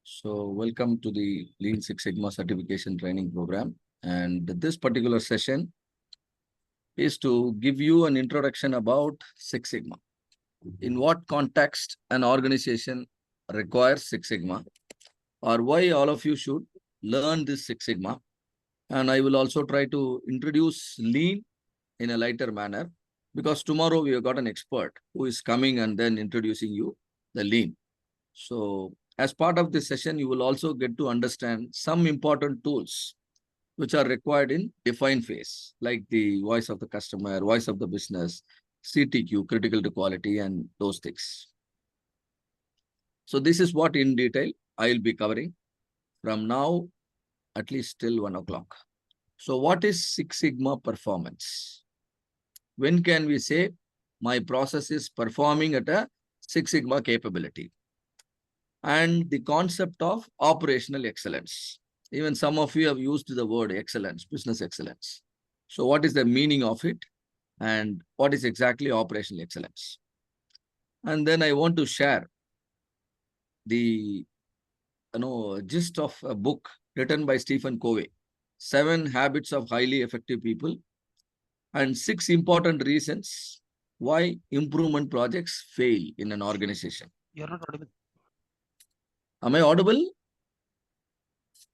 So welcome to the Lean Six Sigma certification training program. And this particular session is to give you an introduction about Six Sigma. In what context an organization requires Six Sigma, or why all of you should learn this Six Sigma. And I will also try to introduce Lean in a lighter manner, because tomorrow we have got an expert who is coming and then introducing you the Lean. So as part of this session, you will also get to understand some important tools which are required in define phase, like the voice of the customer, voice of the business, CTQ, critical to quality, and those things. So this is what in detail I'll be covering from now at least till 1 o'clock. So what is Six Sigma performance? When can we say my process is performing at a Six Sigma capability? And the concept of operational excellence. Even some of you have used the word excellence, business excellence. So what is the meaning of it? And what is exactly operational excellence? And then I want to share the gist of a book written by Stephen Covey, 7 Habits of Highly Effective People, and 6 important reasons why improvement projects fail in an organization. You're not audible. Am I audible?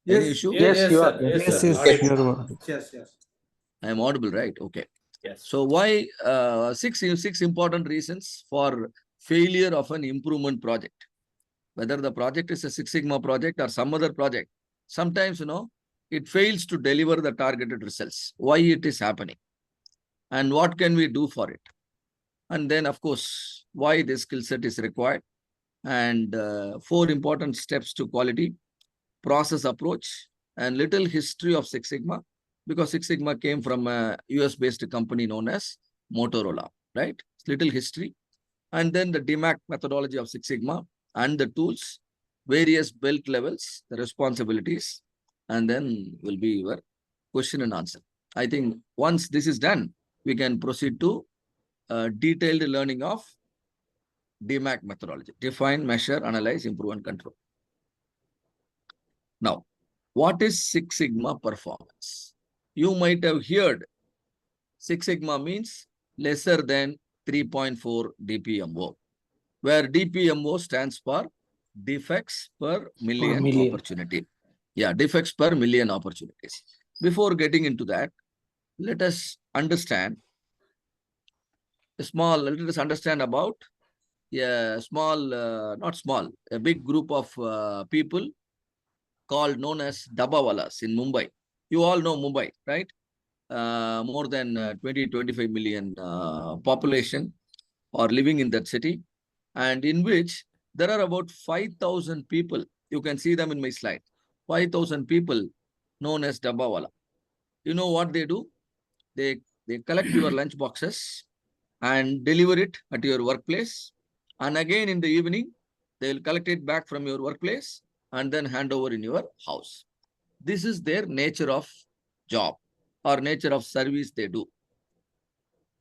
Yes, Any issue? yes, you are. Yes, sir. yes, you're audible. Yes, yes. I am audible, right? Okay. Yes. So why six important reasons for failure of an improvement project? Whether the project is a Six Sigma project or some other project, sometimes, it fails to deliver the targeted results. Why it is happening? And what can we do for it? And then, of course, why this skill set is required. And 4 important steps to quality, process approach, and little history of Six Sigma, because Six Sigma came from a US-based company known as Motorola, right? Little history. And then the DMAC methodology of Six Sigma and the tools, various belt levels, the responsibilities, and then will be your question and answer. I think once this is done, we can proceed to detailed learning of DMAC methodology: define, measure, analyze, improve, and control. Now, what is Six Sigma performance? You might have heard Six Sigma means lesser than 3.4 DPMO, where DPMO stands for defects per million opportunity. Yeah, defects per million opportunities. Before getting into that, let us understand about a a big group of people known as Dabbawalas in Mumbai. You all know Mumbai, right? More than 20-25 million population are living in that city, and in which there are about 5,000 people. You can see them in my slide. 5,000 people known as Dabbawala. You know what they do? They collect your lunch boxes and deliver it at your workplace. And again in the evening, they will collect it back from your workplace and then hand over in your house. This is their nature of job or nature of service they do.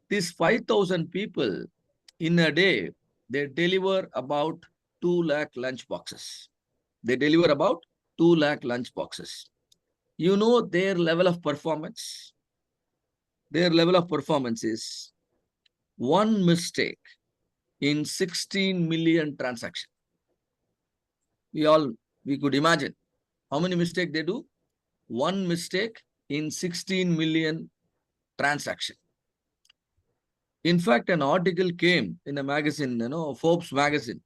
These 5,000 people in a day, they deliver about 2 lakh lunch boxes. They deliver about 2 lakh lunch boxes. You know their level of performance? Their level of performance is 1 mistake in 16 million transactions. We could imagine how many mistakes they do. 1 mistake in 16 million transactions. In fact, an article came in a magazine, Forbes magazine,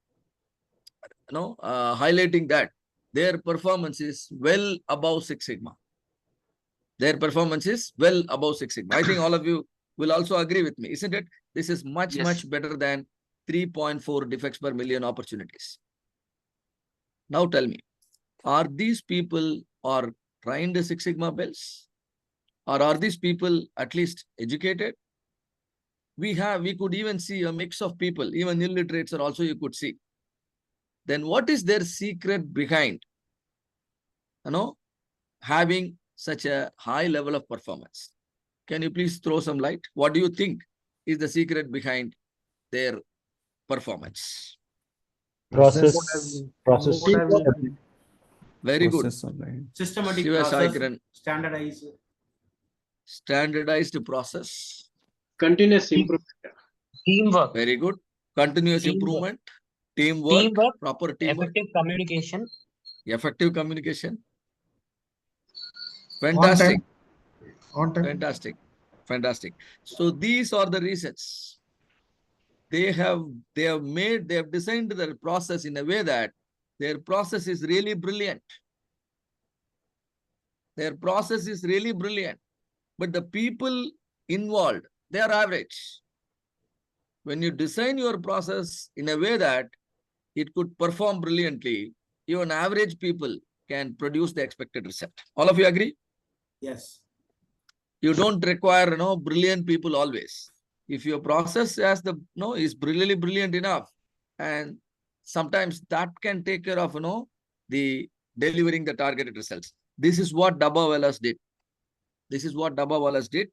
highlighting that their performance is well above Six Sigma. Their performance is well above Six Sigma. I think all of you will also agree with me, isn't it? This is much better than 3.4 defects per million opportunities. Now tell me, are these people are trained Six Sigma bells? Or are these people at least educated? We could even see a mix of people, even illiterates are also you could see. Then what is their secret behind, having such a high level of performance? Can you please throw some light? What do you think is the secret behind their performance? Process. Very good. Process of line. Systematic Shiva process, Saikiran. standardized. Standardized process. Continuous improvement. Teamwork, Very good. Continuous Teamwork. improvement. Teamwork. Teamwork, Proper teamwork. effective communication, Effective communication. On Fantastic. time. On time. Fantastic. Fantastic. So these are the reasons. They have designed their process in a way that their process is really brilliant. Their process is really brilliant. But the people involved, they are average. When you design your process in a way that it could perform brilliantly, even average people can produce the expected result. All of you agree? Yes. You don't require, brilliant people always. If your process is really brilliant enough, and sometimes that can take care of, the delivering the targeted results. This is what Dabbawalas did. This is what Dabbawalas did.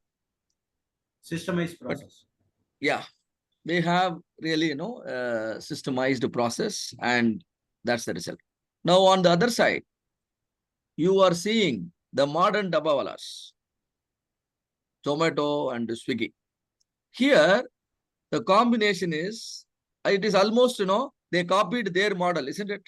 Systemized process. Yeah, they have really, systemized the process, and that's the result. Now, on the other side, you are seeing the modern Dabbawalas, Zomato and Swiggy. Here, the combination is, it is almost, they copied their model, isn't it?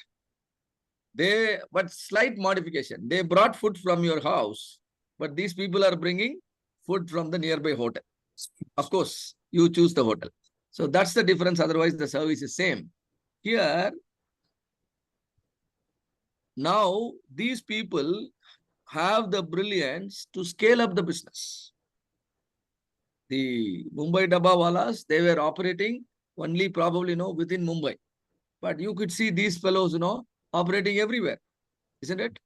But slight modification. They brought food from your house, but these people are bringing food from the nearby hotel. Of course, you choose the hotel. So that's the difference. Otherwise, the service is same. Here, now these people have the brilliance to scale up the business. The Mumbai Dabbawalas, they were operating only probably, within Mumbai. But you could see these fellows, operating everywhere, isn't it?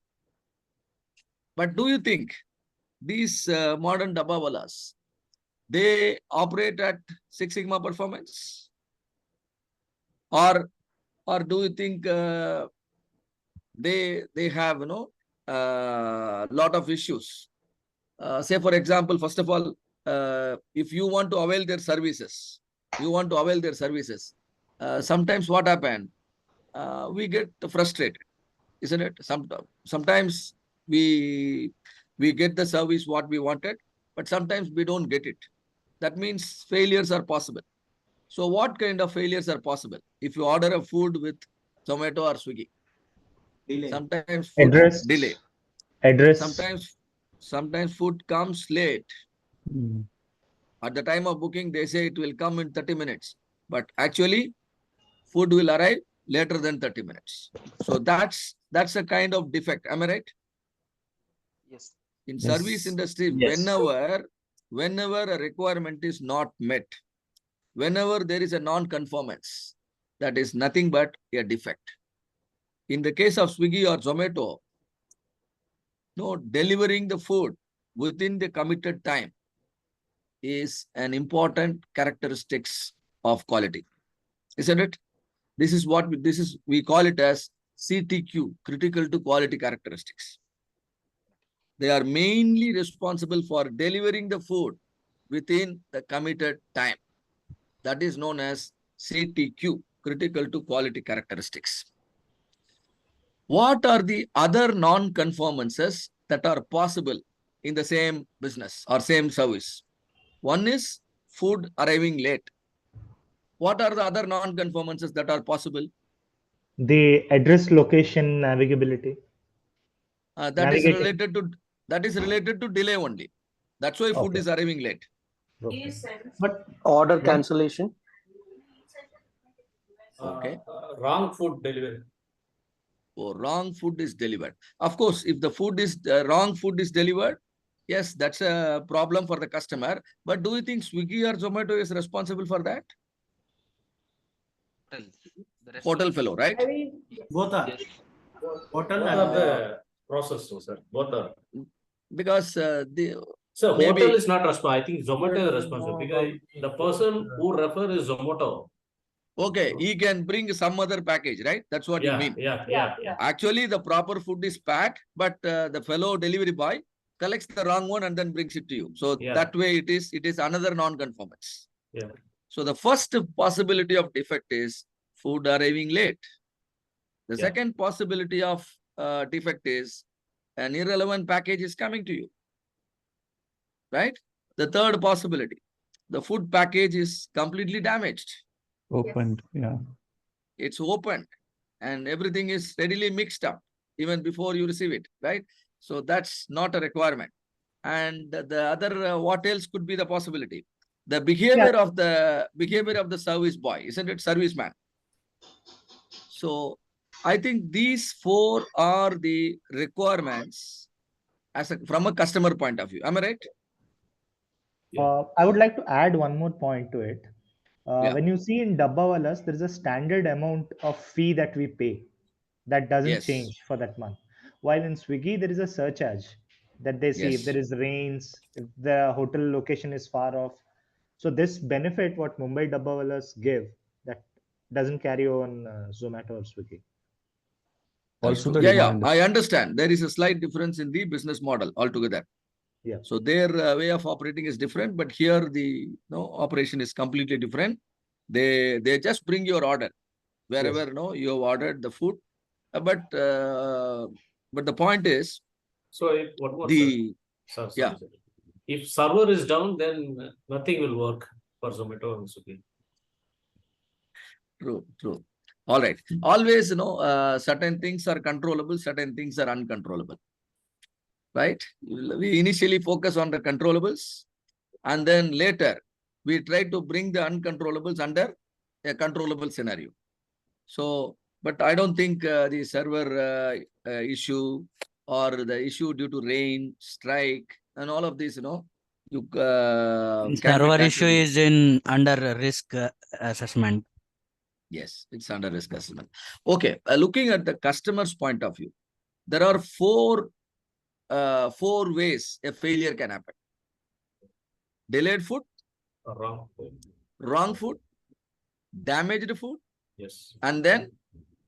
But do you think these modern Dabbawalas, they operate at Six Sigma performance? Or do you think they have, lot of issues? Say, for example, first of all, if you want to avail their services, sometimes what happens? We get frustrated, isn't it? Sometimes we get the service what we wanted, but sometimes we don't get it. That means failures are possible. So what kind of failures are possible? If you order a food with Zomato or Swiggy, Delay. sometimes food Address. delay. Address. Sometimes food comes late. Mm. At the time of booking, they say it will come in 30 minutes. But actually, food will arrive later than 30 minutes. So that's a kind of defect. Am I right? yes, In Yes. service industry, Yes. whenever a requirement is not met, whenever there is a non-conformance, that is nothing but a defect. In the case of Swiggy or Zomato, delivering the food within the committed time is an important characteristics of quality, isn't it? We call it as CTQ, critical to quality characteristics. They are mainly responsible for delivering the food within the committed time. That is known as CTQ, critical to quality characteristics. What are the other non-conformances that are possible in the same business or same service? One is food arriving late. What are the other non-conformances that are possible? The address, location, navigability. That is Navigating. related to delay only. That's why food Okay. is arriving late. Okay. But Order One- cancellation. Okay. Wrong food delivery. Or wrong food is delivered. Of course, if the food is wrong food is delivered, yes, that's a problem for the customer. But do you think Swiggy or Zomato is responsible for that? Hotel fellow, right? Both are. yes, Hotel Both and are the process, sir. Both are. Because So Maybe- hotel is not responsible. I think Zomato is responsible because the person who refer is Zomato. okay, he can bring some other package, right? That's what you Yeah, mean. yeah. Actually, the proper food is packed, but the fellow delivery boy collects the wrong one and then brings it to you. So Yeah. that way it is another non-conformance. Yeah. So the first possibility of defect is food arriving late. The Yeah. second possibility of defect is an irrelevant package is coming to you, right? The third possibility, the food package is completely damaged. Opened, yeah. It's opened and everything is readily mixed up even before you receive it, right? So that's not a requirement. And the other, what else could be the possibility? The behavior of the service boy, isn't it? Serviceman. So I think these four are the requirements from a customer point of view. Am I right? I would like to add one more point to it. Yeah. When you see in Dabbawalas, there is a standard amount of fee that we pay that doesn't Yes. change for that month. While in Swiggy, there is a surcharge that they see if Yes. there is rains, if the hotel location is far off. So this benefit what Mumbai Dabbawalas give that doesn't carry on Zomato or Swiggy. Also the Yeah, demand. I understand. There is a slight difference in the business model altogether. Yeah. So their way of operating is different, but here the operation is completely different. They just bring your order wherever you have ordered the food, but the point is So if what was sir, yeah. sir. If server is down, then nothing will work for Zomato and Swiggy. True. All right. Always, certain things are controllable, certain things are uncontrollable. Right? We initially focus on the controllables, and then later we try to bring the uncontrollables under a controllable scenario. So, but I don't think the server issue or the issue due to rain, strike, and all of this, you can be Server issue tackled. is in under risk assessment. Yes, it's under risk assessment. Okay, looking at the customer's point of view, there are four ways a failure can happen. Delayed food, Wrong. wrong food, damaged food, Yes. and then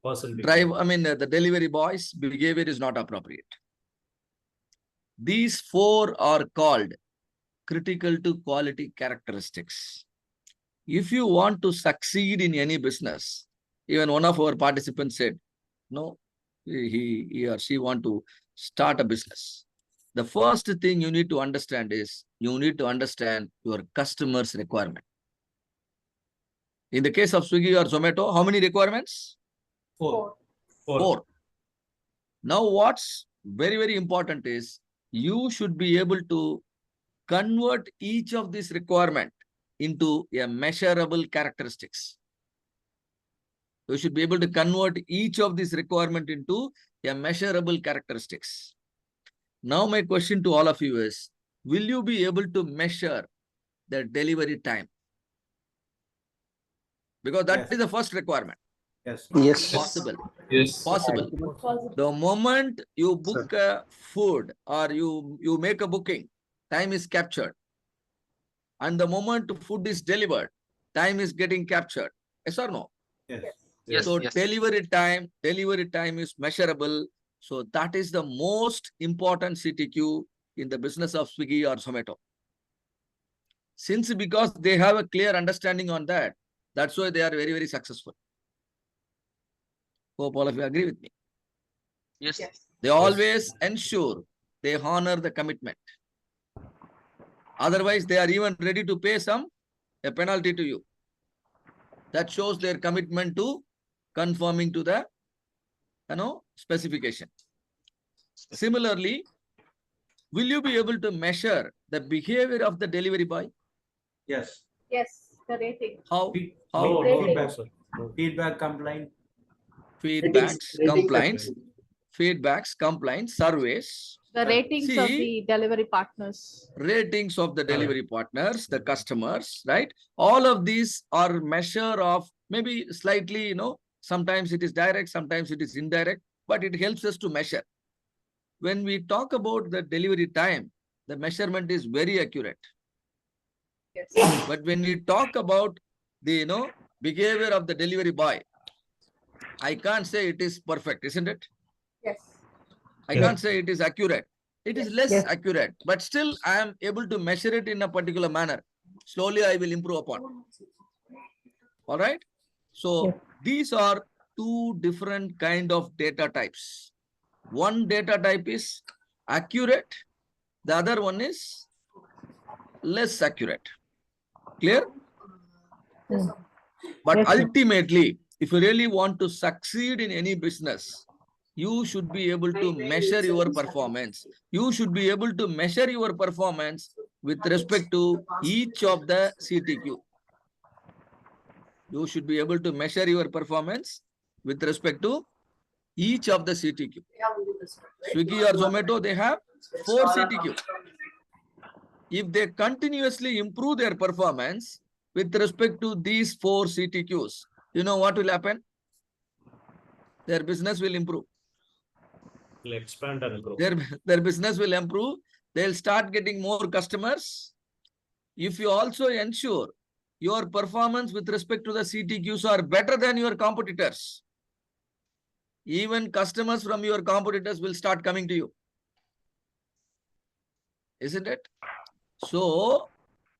Person the delivery boy's behavior is not appropriate. These four are called critical to quality characteristics. If you want to succeed in any business, even one of our participants said, no, he or she want to start a business. The first thing you need to understand is you need to understand your customer's requirement. In the case of Swiggy or Zomato, how many requirements? Four. Four. Now, what's very, very important is you should be able to convert each of these requirements into a measurable characteristics. You should be able to convert each of these requirements into a measurable characteristics. Now, my question to all of you is, will you be able to measure the delivery time? Because that is the first requirement. Yes. Yes. Possible. Yes. Possible. The moment you book a food or you make a booking, time is captured. And the moment food is delivered, time is getting captured. Yes or no? Yes. Yes. So yes. delivery time is measurable. So that is the most important CTQ in the business of Swiggy or Zomato. Because they have a clear understanding on that, that's why they are very, very successful. Hope all of you agree with me. Yes. They always ensure they honor the commitment. Otherwise, they are even ready to pay a penalty to you. That shows their commitment to conforming to the specification. Similarly, will you be able to measure the behavior of the delivery boy? Yes. Yes, the rating. How? No, Feedback. sir. No. Feedback, complaint. Feedbacks, complaints, surveys. The ratings of the delivery partners. Ratings of the delivery partners, the customers, right? All of these are measure of maybe slightly, sometimes it is direct, sometimes it is indirect, but it helps us to measure. When we talk about the delivery time, the measurement is very accurate. Yes. But when we talk about the, behavior of the delivery boy, I can't say it is perfect, isn't it? Yes. I can't say it is accurate. It is less accurate, but still I am able to measure it in a particular manner. Slowly I will improve upon. All right. So these are two different kind of data types. One data type is accurate, the other one is less accurate. Clear? But Yes, sir. ultimately, if you really want to succeed in any business, you should be able to measure your performance. You should be able to measure your performance with respect to each of the CTQ. You should be able to measure your performance with respect to each of the CTQ. Swiggy or Zomato, they have 4 CTQ. If they continuously improve their performance with respect to these 4 CTQs, you know what will happen? Their business will improve. Will expand and grow. Their business will improve. They'll start getting more customers. If you also ensure your performance with respect to the CTQs are better than your competitors, even customers from your competitors will start coming to you. Isn't it? So,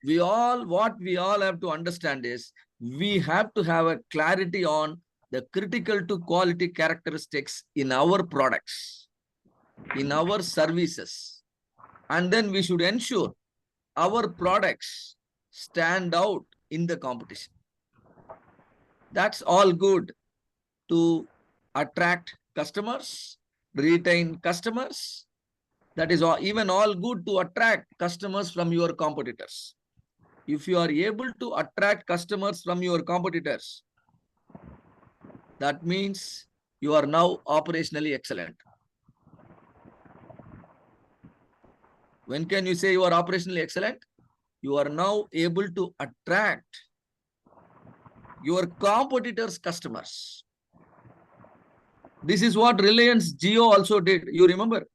what we all have to understand is, we have to have a clarity on the critical to quality characteristics in our products, in our services. And then we should ensure our products stand out in the competition. That's all good to attract customers, retain customers. That is even all good to attract customers from your competitors. If you are able to attract customers from your competitors, that means you are now operationally excellent. When can you say you are operationally excellent? You are now able to attract your competitors' customers. This is what Reliance Jio also did. You remember?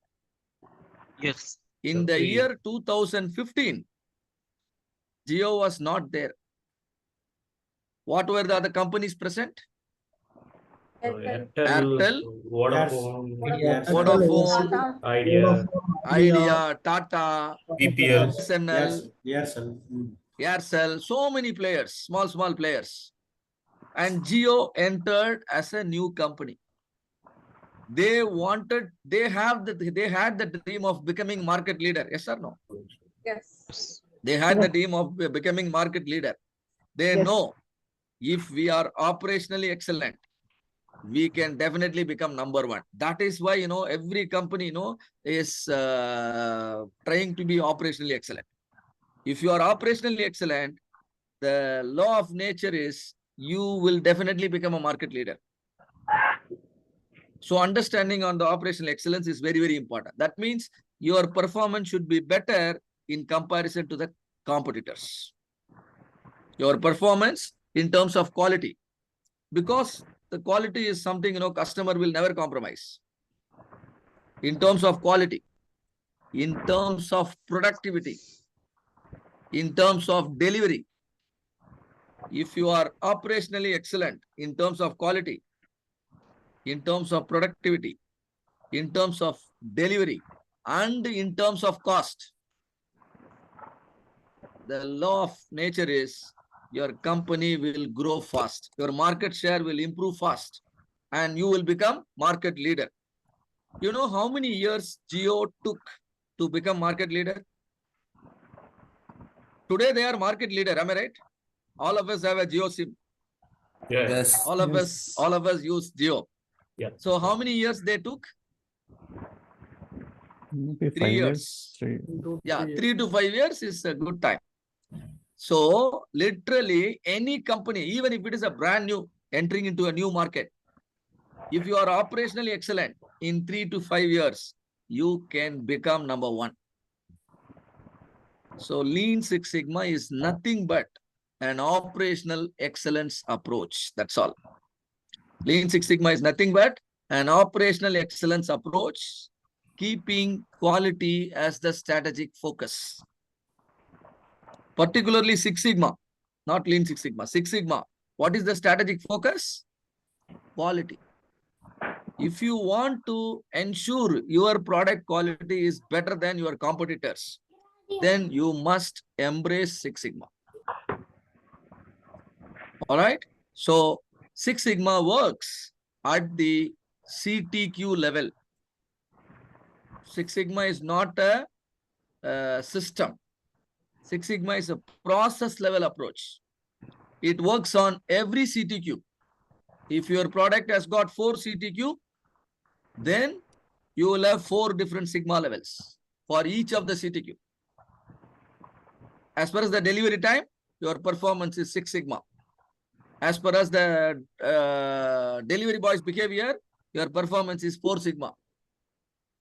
Yes. In the Okay. year 2015, Jio was not there. What were the other companies present? Airtel, Airtel, Vodafone, Yes. Vodafone, Tata. Idea, Idea, Tata, BPL. SNL, Yes, sir. Aircel, so many players, small players. And Jio entered as a new company. They had the dream of becoming market leader. Yes or no? Yes. They had the dream of becoming market leader. They Yes. know if we are operationally excellent, we can definitely become number one. That is why, every company, is trying to be operationally excellent. If you are operationally excellent, the law of nature is you will definitely become a market leader. So understanding on the operational excellence is very, very important. That means your performance should be better in comparison to the competitors. Your performance in terms of quality, because the quality is something, customer will never compromise. In terms of quality, in terms of productivity, in terms of delivery, if you are operationally excellent in terms of quality, in terms of productivity, in terms of delivery, and in terms of cost, the law of nature is your company will grow fast. Your market share will improve fast and you will become market leader. You know how many years Jio took to become market leader? Today they are market leader, am I right? All of us have a Jio SIM. yeah, Yes. All of us use Jio. yeah. So how many years they took? Maybe 3 5 years. years. Yeah, 3 to 5 years is a good time. So literally any company, even if it is a brand new, entering into a new market, if you are operationally excellent in 3 to 5 years, you can become number one. So Lean Six Sigma is nothing but an operational excellence approach. That's all. Lean Six Sigma is nothing but an operational excellence approach, keeping quality as the strategic focus. Particularly Six Sigma, not Lean Six Sigma. Six Sigma, what is the strategic focus? Quality. If you want to ensure your product quality is better than your competitors, then you must embrace Six Sigma. All right. So Six Sigma works at the CTQ level. Six Sigma is not a, system. Six Sigma is a process level approach. It works on every CTQ. If your product has got 4 CTQ, then you will have 4 different Sigma levels for each of the CTQ. As far as the delivery time, your performance is 6 Sigma. As far as the delivery boy's behavior, your performance is 4 Sigma.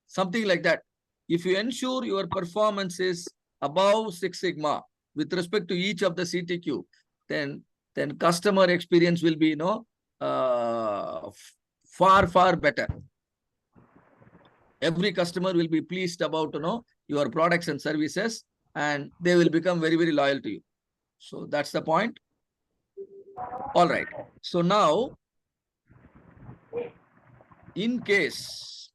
Something like that. If you ensure your performance is above 6 Sigma with respect to each of the CTQ, then customer experience will be, far better. Every customer will be pleased about, your products and services, and they will become very, very loyal to you. So that's the point. All right. So now, in case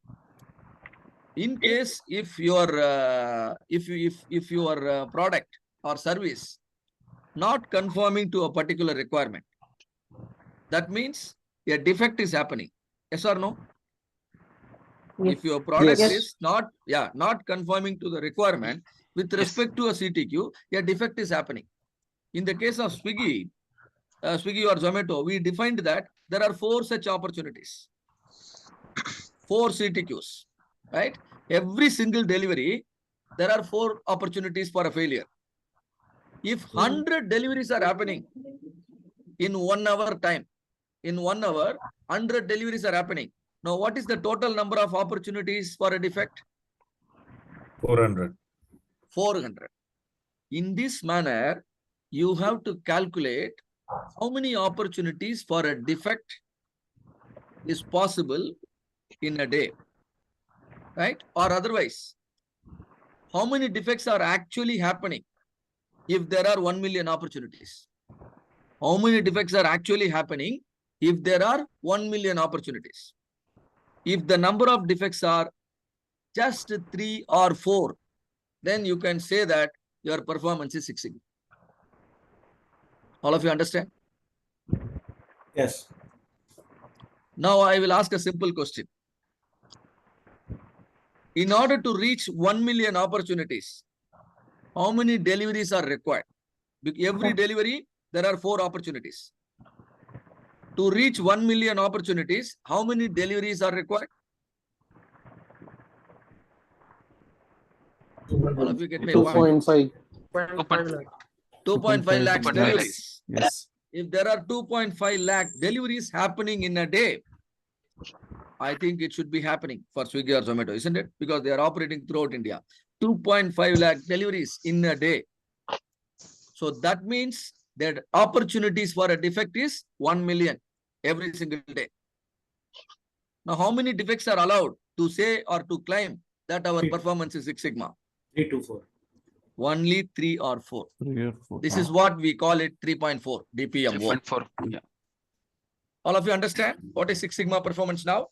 if your product or service not conforming to a particular requirement, that means a defect is happening. Yes or no? If your product is not conforming to the requirement with respect to a CTQ, a defect is happening. In the case of Swiggy or Zomato, we defined that there are 4 such opportunities, 4 CTQs, right? Every single delivery, there are 4 opportunities for a failure. If 100 deliveries are happening in 1 hour time, in 1 hour, 100 deliveries are happening. Now, what is the total number of opportunities for a defect? 400. 400. In this manner, you have to calculate how many opportunities for a defect is possible in a day, right? Or otherwise, how many defects are actually happening if there are 1 million opportunities? How many defects are actually happening if there are 1 million opportunities? If the number of defects are just 3 or 4, then you can say that your performance is 6 Sigma. All of you understand? Yes. Now I will ask a simple question. In order to reach 1 million opportunities, how many deliveries are required? Every delivery, there are 4 opportunities. To reach 1 million opportunities, how many deliveries are required? All of you get me? 2.5. 2.5 lakhs 2.5 deliveries. Yes. If there are 2.5 lakh deliveries happening in a day, I think it should be happening for Swiggy or Zomato, isn't it? Because they are operating throughout India. 2.5 lakh deliveries in a day. So that means that opportunities for a defect is 1 million every single day. Now, how many defects are allowed to say or to claim that our performance is 6 Sigma? 3 to 4. Only 3 or 4. 3 or 4. This is what we call it 3.4 DPMO. 3.4. Yeah. All of you understand what is 6 Sigma performance now?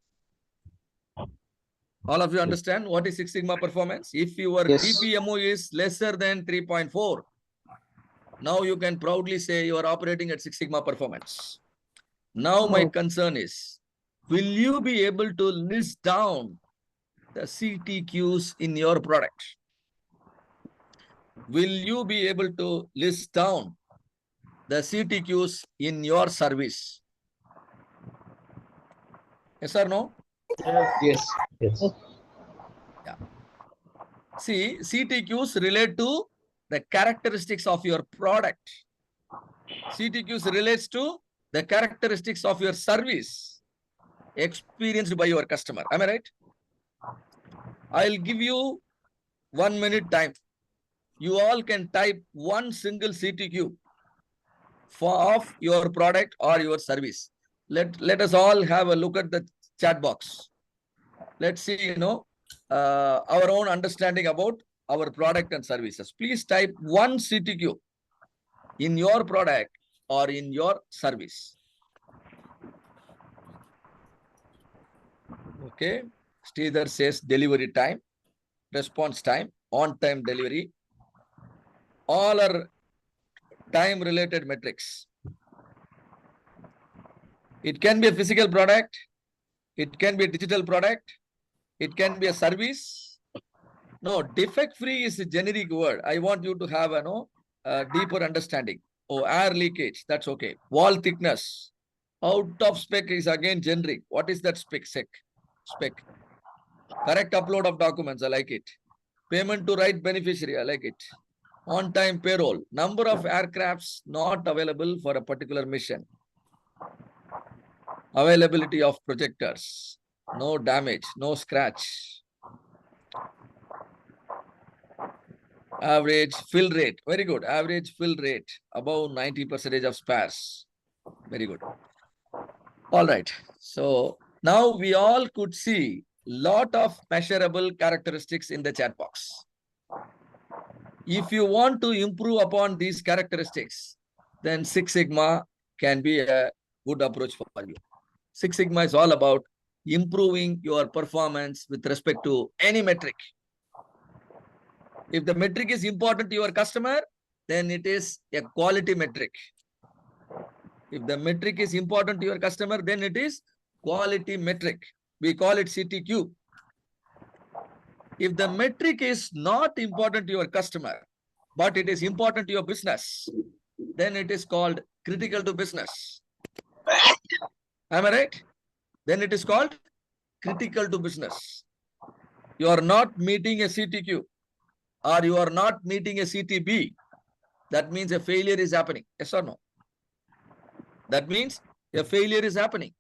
All of you understand what is 6 Sigma performance? If your Yes. DPMO is lesser than 3.4, now you can proudly say you are operating at 6 Sigma performance. Now my concern is, will you be able to list down the CTQs in your product? Will you be able to list down the CTQs in your service? Yes or no? Yes. Yes. See, CTQs relate to the characteristics of your product. CTQs relates to the characteristics of your service experienced by your customer. Am I right? I'll give you 1 minute time. You all can type one single CTQ of your product or your service. Let us all have a look at the chat box. Let's see, our own understanding about our product and services. Please type one CTQ in your product or in your service. Okay. Sridhar says delivery time, response time, on-time delivery. All are time-related metrics. It can be a physical product. It can be a digital product. It can be a service. No, defect free is a generic word. I want you to have a deeper understanding. Oh, air leakage, that's okay. Wall thickness, out of spec is again generic. What is that spec? Spec. Correct upload of documents, I like it. Payment to right beneficiary, I like it. On-time payroll. Number of aircrafts not available for a particular mission. Availability of projectors. No damage, no scratch. Average fill rate. Very good. Average fill rate. Above 90% of spares. Very good. All right. So now we all could see lot of measurable characteristics in the chat box. If you want to improve upon these characteristics, then Six Sigma can be a good approach for you. Six Sigma is all about improving your performance with respect to any metric. If the metric is important to your customer, then it is a quality metric. If the metric is important to your customer, then it is quality metric. We call it CTQ. If the metric is not important to your customer, but it is important to your business, then it is called critical to business. Am I right? Then it is called critical to business. You are not meeting a CTQ or you are not meeting a CTB. That means a failure is happening. Yes or no? That means a failure is happening.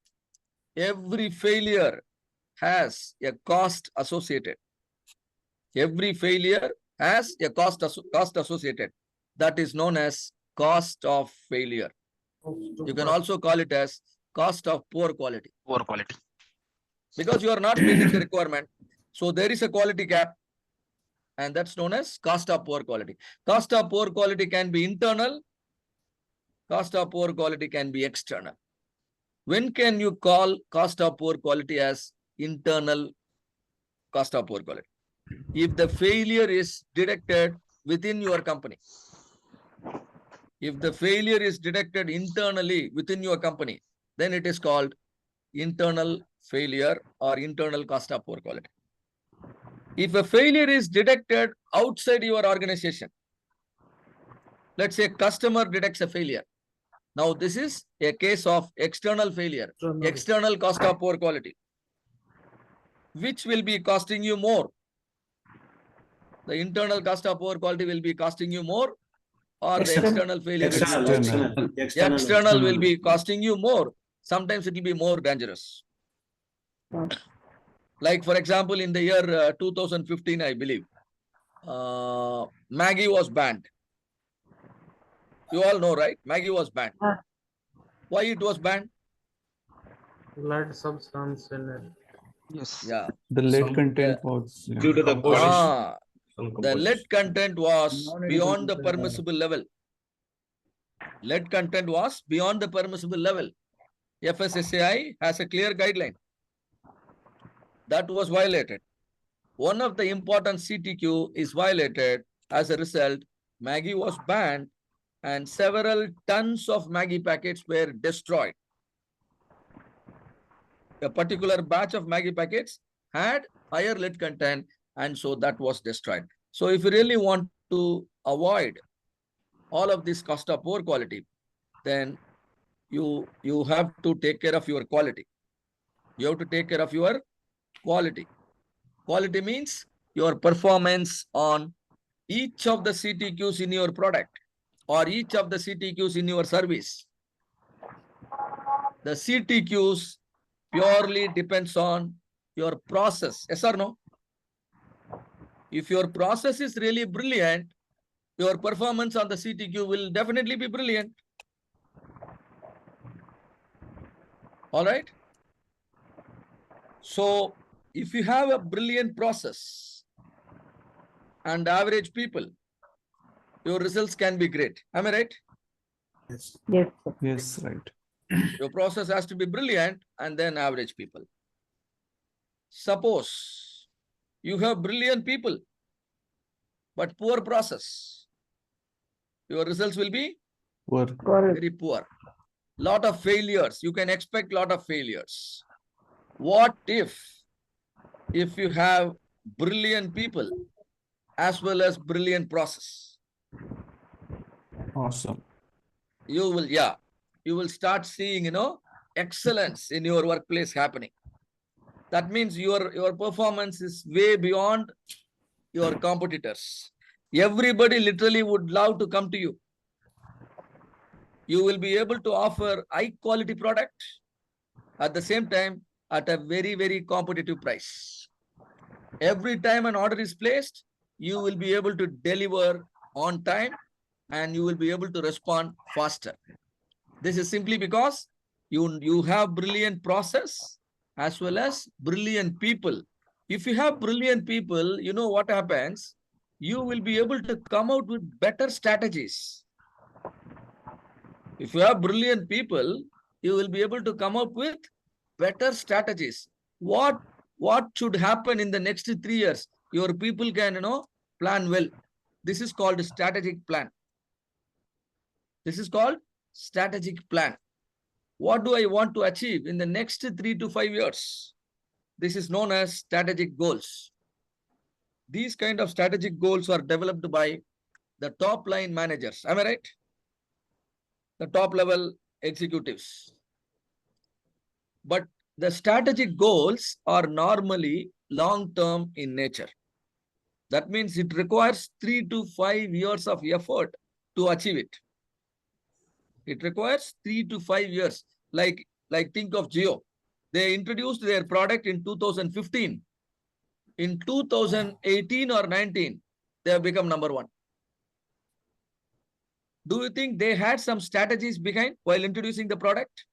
Every failure has a cost associated. Every failure has a cost associated. That is known as cost of failure. You can also call it as cost of poor quality. Poor quality. Because you are not meeting the requirement. So there is a quality gap. And that's known as cost of poor quality. Cost of poor quality can be internal. Cost of poor quality can be external. When can you call cost of poor quality as internal cost of poor quality? If the failure is detected within your company. If the failure is detected internally within your company, then it is called internal failure or internal cost of poor quality. If a failure is detected outside your organization, let's say customer detects a failure. Now this is a case of external failure, external cost of poor quality. Which will be costing you more? The internal cost of poor quality will be costing you more, or the external failure will be external will be costing you more. Sometimes it will be more dangerous. Like for example, in the year 2015, I believe, Maggie was banned. You all know, right? Maggie was banned. Why it was banned? Lead substance in it. Yes. Yeah. The lead content was Due to the polish. The lead content was beyond the permissible level. Lead content was beyond the permissible level. FSSAI has a clear guideline. That was violated. One of the important CTQ is violated. As a result, Maggie was banned and several tons of Maggie packets were destroyed. A particular batch of Maggie packets had higher lead content, and so that was destroyed. So if you really want to avoid all of this cost of poor quality, then you have to take care of your quality. You have to take care of your quality. Quality means your performance on each of the CTQs in your product or each of the CTQs in your service. The CTQs purely depends on your process. Yes or no? If your process is really brilliant, your performance on the CTQ will definitely be brilliant. All right. So if you have a brilliant process and average people, your results can be great. Am I right? Yes. Yes. yes, right. Your process has to be brilliant and then average people. Suppose you have brilliant people, but poor process. Your results will be very poor. Lot of failures. You can expect lot of failures. What if you have brilliant people, as well as brilliant process. Awesome. You will start seeing, excellence in your workplace happening. That means your performance is way beyond your competitors. Everybody literally would love to come to you. You will be able to offer high quality product at the same time at a very, very competitive price. Every time an order is placed, you will be able to deliver on time and you will be able to respond faster. This is simply because you have brilliant process as well as brilliant people. If you have brilliant people, you know what happens? You will be able to come out with better strategies. If you have brilliant people, you will be able to come up with better strategies. What should happen in the next 3 years? Your people can, plan well. This is called a strategic plan. This is called strategic plan. What do I want to achieve in the next 3 to 5 years? This is known as strategic goals. These kind of strategic goals are developed by the top line managers. Am I right? The top level executives. But the strategic goals are normally long-term in nature. That means it requires 3 to 5 years of effort to achieve it. It requires 3 to 5 years. Like think of Jio. They introduced their product in 2015. In 2018 or 19, they have become number 1. Do you think they had some strategies behind while introducing the product?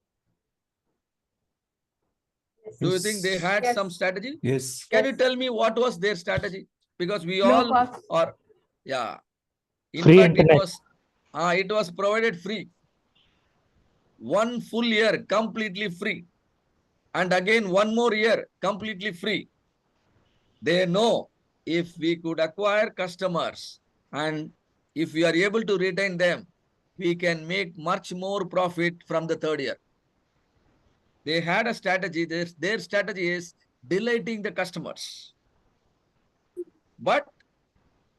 Do you think they had Yes. some strategy? Yes. Can you tell me what was their strategy? Because we Low all cost. are, yeah. In Free fact, internet. it was provided free. 1 full year completely free. And again, 1 more year completely free. They know if we could acquire customers and if we are able to retain them, we can make much more profit from the 3rd year. They had a strategy. Their strategy is delighting the customers, but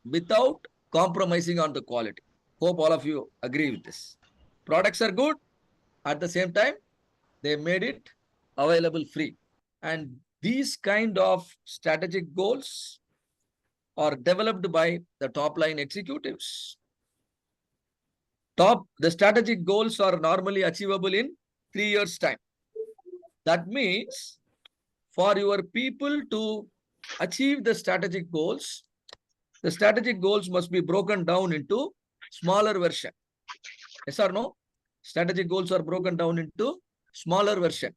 without compromising on the quality. Hope all of you agree with this. Products are good. At the same time, they made it available free. And these kind of strategic goals are developed by the top line executives. The strategic goals are normally achievable in 3 years' time. That means for your people to achieve the strategic goals must be broken down into smaller version. Yes or no? Strategic goals are broken down into smaller version.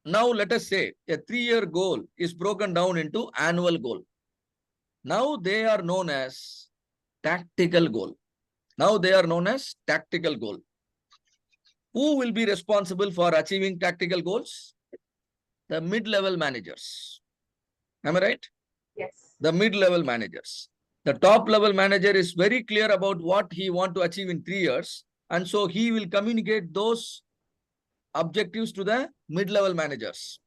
Now let us say a 3-year goal is broken down into annual goal. Now they are known as tactical goal. Who will be responsible for achieving tactical goals? The mid-level managers. Am I right? Yes. The mid-level managers. The top-level manager is very clear about what he wants to achieve in 3 years. And so he will communicate those objectives to the mid-level managers.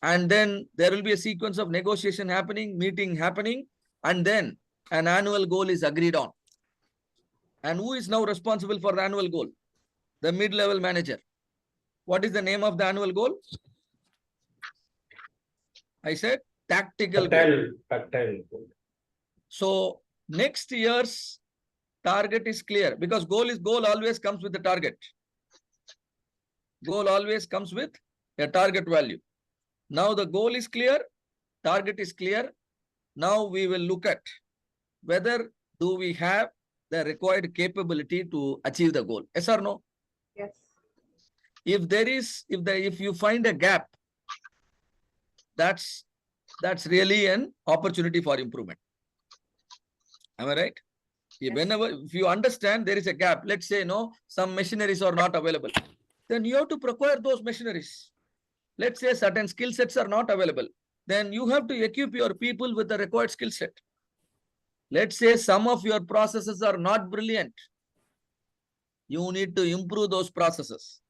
And then there will be a sequence of negotiation happening, meeting happening, and then an annual goal is agreed on. And who is now responsible for the annual goal? The mid-level manager. What is the name of the annual goal? I said tactical goal. Tactile. So next year's target is clear because goal always comes with the target. Goal always comes with a target value. Now the goal is clear, target is clear. Now we will look at whether do we have the required capability to achieve the goal. Yes or no? Yes. If you find a gap, that's really an opportunity for improvement. Am I right? If you understand there is a gap, let's say some machineries are not available, then you have to procure those machineries. Let's say certain skill sets are not available, then you have to equip your people with the required skill set. Let's say some of your processes are not brilliant. You need to improve those processes.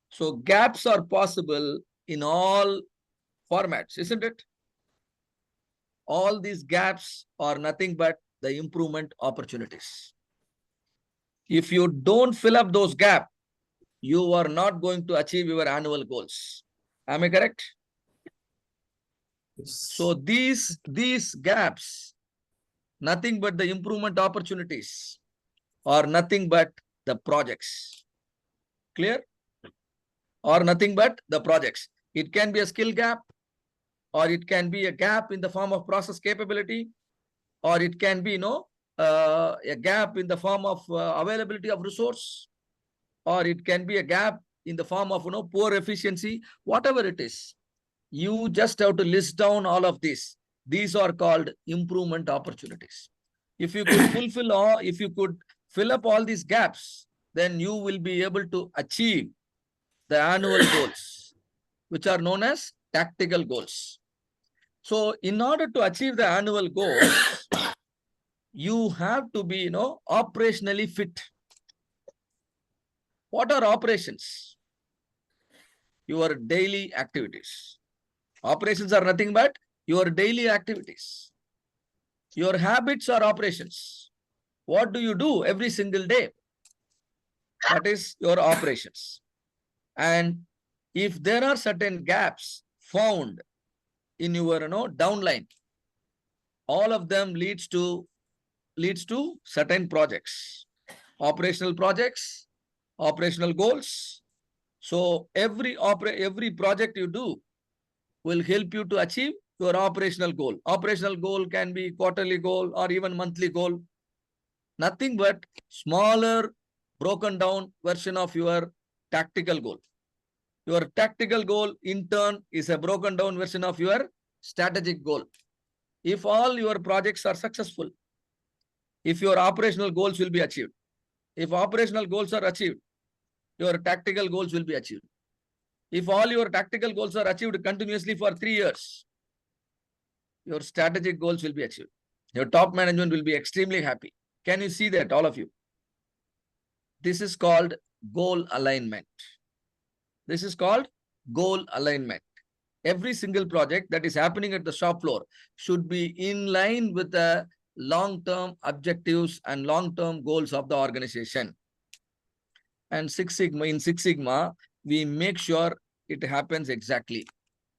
So gaps are possible in all formats, isn't it? all these gaps are nothing but the improvement opportunities. If you don't fill up those gaps, you are not going to achieve your annual goals. Am I correct? So these gaps, nothing but the improvement opportunities, or nothing but the projects. Clear? Or nothing but the projects. It can be a skill gap, or it can be a gap in the form of process capability, or it can be, a gap in the form of availability of resource, or it can be a gap in the form of, poor efficiency, whatever it is. You just have to list down all of these. These are called improvement opportunities. If you could if you could fill up all these gaps, then you will be able to achieve the annual goals, which are known as tactical goals. So in order to achieve the annual goals, you have to be, operationally fit. What are operations? Your daily activities. Operations are nothing but your daily activities. Your habits are operations. What do you do every single day? That is your operations. And if there are certain gaps found in your downline, all of them leads to certain projects, operational projects, operational goals. So every project you do will help you to achieve your operational goal. Operational goal can be quarterly goal or even monthly goal. Nothing but smaller, broken down version of your tactical goal. Your tactical goal, in turn, is a broken down version of your strategic goal. If all your projects are successful, if your operational goals will be achieved, if operational goals are achieved, your tactical goals will be achieved. If all your tactical goals are achieved continuously for 3 years, your strategic goals will be achieved. Your top management will be extremely happy. Can you see that, all of you? This is called goal alignment. This is called goal alignment. Every single project that is happening at the shop floor should be in line with the long-term objectives and long-term goals of the organization. And in Six Sigma, we make sure it happens exactly.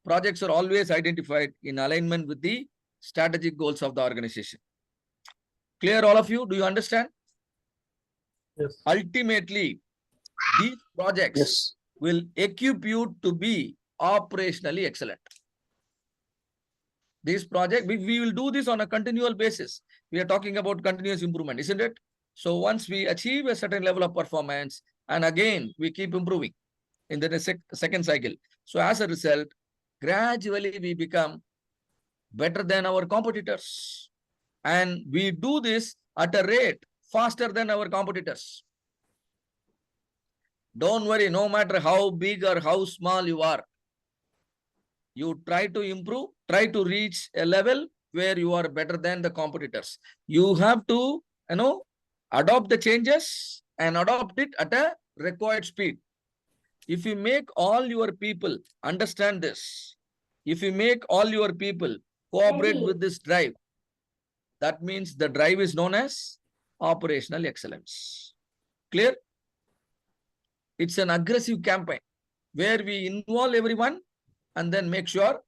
Projects are always identified in alignment with the strategic goals of the organization. Clear, all of you? Do you understand? Yes. Ultimately, these projects will equip you to be operationally excellent. This project, we will do this on a continual basis. We are talking about continuous improvement, isn't it? So once we achieve a certain level of performance, and again, we keep improving in the second cycle. So as a result, gradually we become better than our competitors. And we do this at a rate faster than our competitors. Don't worry, no matter how big or how small you are, you try to improve, try to reach a level where you are better than the competitors. You have to, adopt the changes and adopt it at a required speed. If you make all your people understand this, if you make all your people cooperate with this drive, that means the drive is known as operational excellence. Clear? It's an aggressive campaign where we involve everyone and then make sure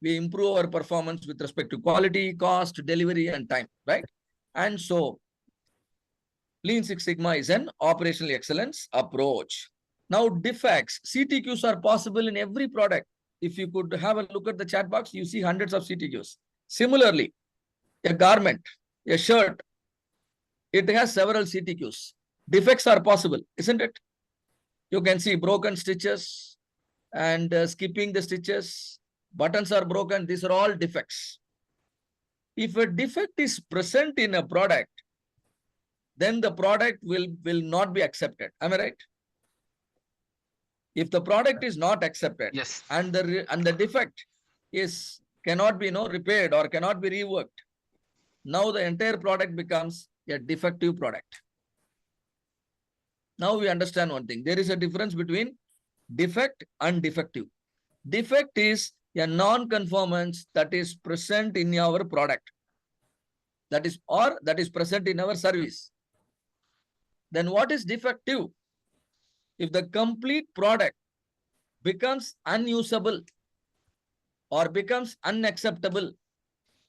we improve our performance with respect to quality, cost, delivery, and time, right? And so Lean Six Sigma is an operational excellence approach. Now, defects, CTQs are possible in every product. If you could have a look at the chat box, you see hundreds of CTQs. Similarly, a garment, a shirt, it has several CTQs. Defects are possible, isn't it? You can see broken stitches and skipping the stitches. Buttons are broken. These are all defects. If a defect is present in a product, then the product will not be accepted. Am I right? If the product is not accepted, Yes. and the defect cannot be repaired or cannot be reworked, now the entire product becomes a defective product. Now we understand one thing. There is a difference between defect and defective. Defect is a non-conformance that is present in our product, that is present in our service. Then what is defective? If the complete product becomes unusable or becomes unacceptable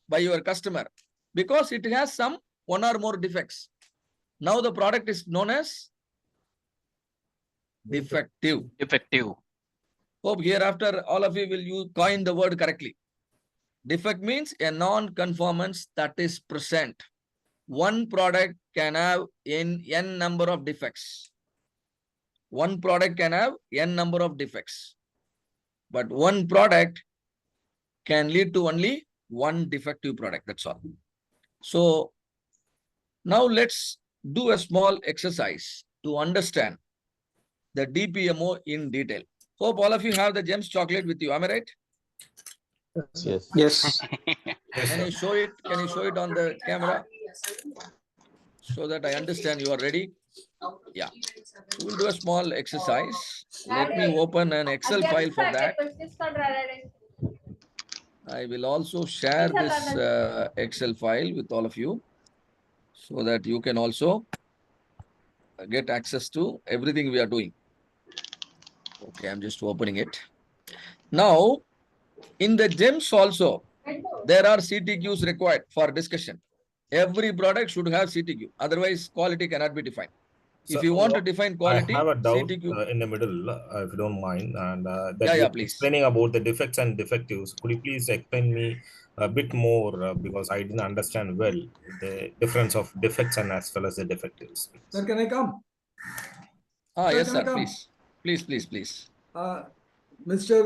by your customer because it has some one or more defects. Now the product is known as defective. Defective. Hope hereafter all of you will coin the word correctly. Defect means a non-conformance that is present. One product can have n number of defects. One product can have n number of defects. But one product can lead to only one defective product. That's all. So now let's do a small exercise to understand the DPMO in detail. Hope all of you have the GEMS chocolate with you. Am I right? Yes. Yes. Can you show it? Can you show it on the camera so that I understand you are ready? Yeah. We'll do a small exercise. Let me open an Excel file for that. I will also share this Excel file with all of you so that you can also get access to everything we are doing. Okay, I'm just opening it. Now, in the GEMS also, there are CTQs required for discussion. Every product should have CTQ. Otherwise, quality cannot be defined. If you want to define quality, I have a doubt CTQ. in the middle, if you don't mind, and Yeah, you're please. explaining about the defects and defectives. Could you please explain me a bit more because I didn't understand well the difference of defects and as well as the defectives. Sir, can I come? Sir, Yes, can I sir. come? Please. Mr.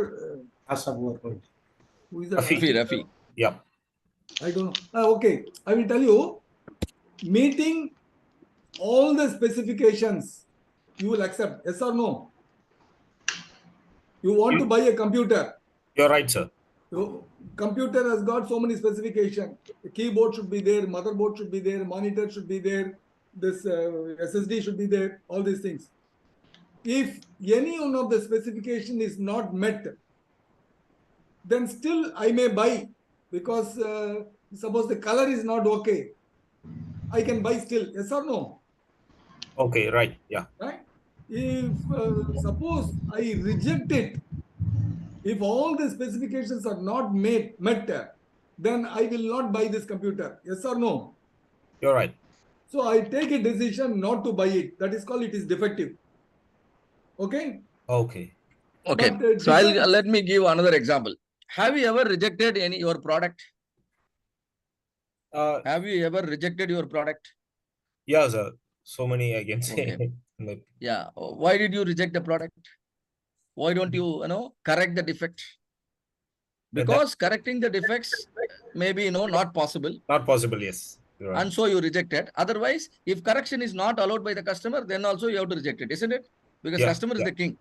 Who is the Rafi. Yeah. I don't know. Okay, I will tell you. Meeting all the specifications, you will accept. Yes or no? You want to buy a computer. You're right, sir. Your computer has got so many specifications. The keyboard should be there, motherboard should be there, monitor should be there, this SSD should be there, all these things. If any one of the specification is not met, then still I may buy because suppose the color is not okay, I can buy still. Yes or no? Okay, right. Yeah. Right? If suppose I reject it, if all the specifications are not met, then I will not buy this computer. Yes or no? You're right. So I take a decision not to buy it. That is called it is defective. Okay? Okay. Okay. But, So let me give another example. Have you ever rejected your product? Have you ever rejected your product? Yeah, sir. So many I can say. Okay. Yeah. Why did you reject the product? Why don't you, correct the defect? Because correcting the defects may be, not possible. Not possible, yes. You're right. And so you reject it. Otherwise, if correction is not allowed by the customer, then also you have to reject it, isn't it? Because customer is the king.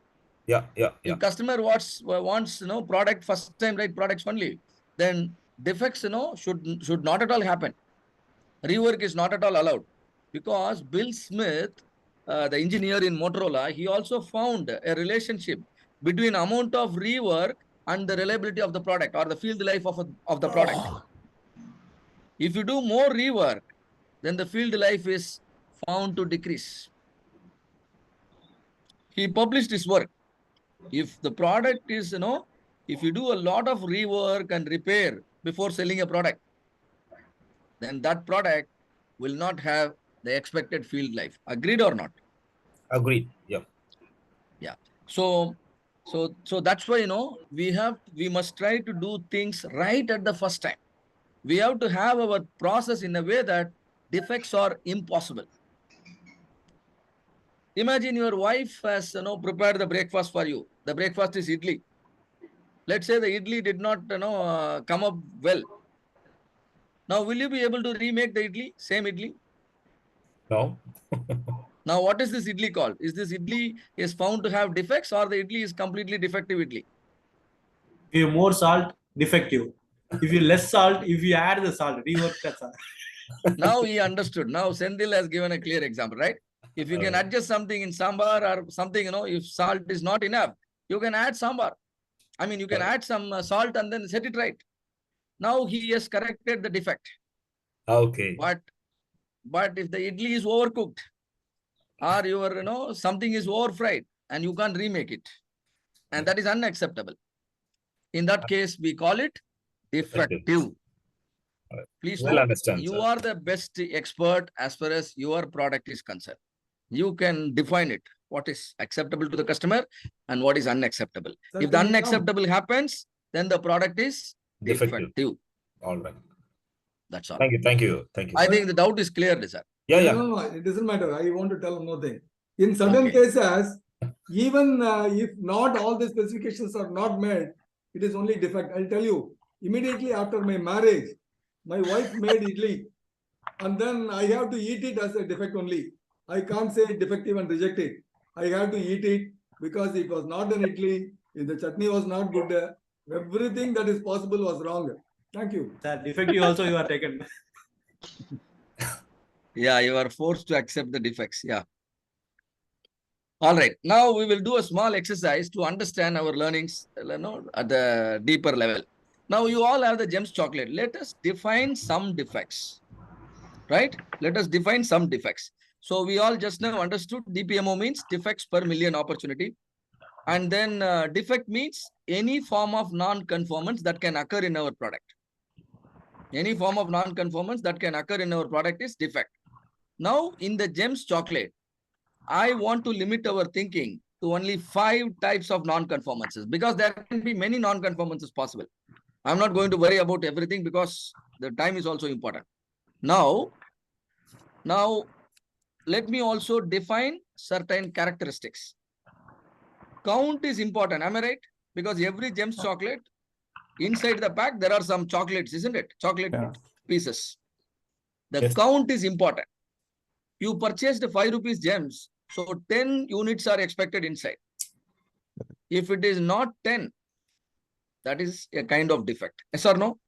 Yeah. If customer wants product first time, right, products only, then defects, should not at all happen. Rework is not at all allowed. Because Bill Smith, the engineer in Motorola, he also found a relationship between amount of rework and the reliability of the product or the field life of the product. If you do more rework, then the field life is found to decrease. He published his work. If the product is, if you do a lot of rework and repair before selling a product, then that product will not have the expected field life. Agreed or not? Agreed. Yeah. Yeah. So that's why, we must try to do things right at the first time. We have to have our process in a way that defects are impossible. Imagine your wife has, prepared the breakfast for you. The breakfast is idli. Let's say the idli did not, come up well. Now, will you be able to remake the idli? Same idli? No. Now, what is this idli called? Is this idli is found to have defects or the idli is completely defective idli? If you more salt, defective. If you less salt, if you add the salt, rework that salt. Now he understood. Now Senthil has given a clear example, right? If you can adjust something in sambar or something, if salt is not enough, you can add sambar. I mean, you can Correct. add some salt and then set it right. Now he has corrected the defect. Okay. But if the idli is overcooked or your, something is over fried and you can't remake it, and that is unacceptable. In that case, we call it defective. Please Well note, understand, you sir. are the best expert as far as your product is concerned. You can define it, what is acceptable to the customer and what is unacceptable. Sir, If the can we come? unacceptable happens, then the product is Defective. defective. All right. That's all. Thank you. Thank you. Thank you. I Sir. think the doubt is clear, sir. Yeah, No, yeah. no, no, it doesn't matter. I want to tell one thing. In certain Okay. cases, even if not all the specifications are not met, it is only defect. I'll tell you, immediately after my marriage, my wife made idli, and then I have to eat it as a defect only. I can't say defective and reject it. I have to eat it because it was not an idli, if the chutney was not good, everything that is possible was wrong. Thank you. Sir, defective also you are taken. Yeah, you are forced to accept the defects. Yeah. All right. Now we will do a small exercise to understand our learnings, at the deeper level. Now you all have the GEMS chocolate. Let us define some defects. Right? Let us define some defects. So we all just now understood DPMO means defects per million opportunity. And then defect means any form of non-conformance that can occur in our product. Any form of non-conformance that can occur in our product is defect. Now in the GEMS chocolate, I want to limit our thinking to only 5 types of non-conformances because there can be many non-conformances possible. I'm not going to worry about everything because the time is also important. Now, let me also define certain characteristics. Count is important, am I right? Because every GEMS chocolate, inside the pack, there are some chocolates, isn't it? Chocolate pieces. The count is important. You purchased 5 rupees GEMS, so 10 units are expected inside. If it is not 10, that is a kind of defect. Yes or no?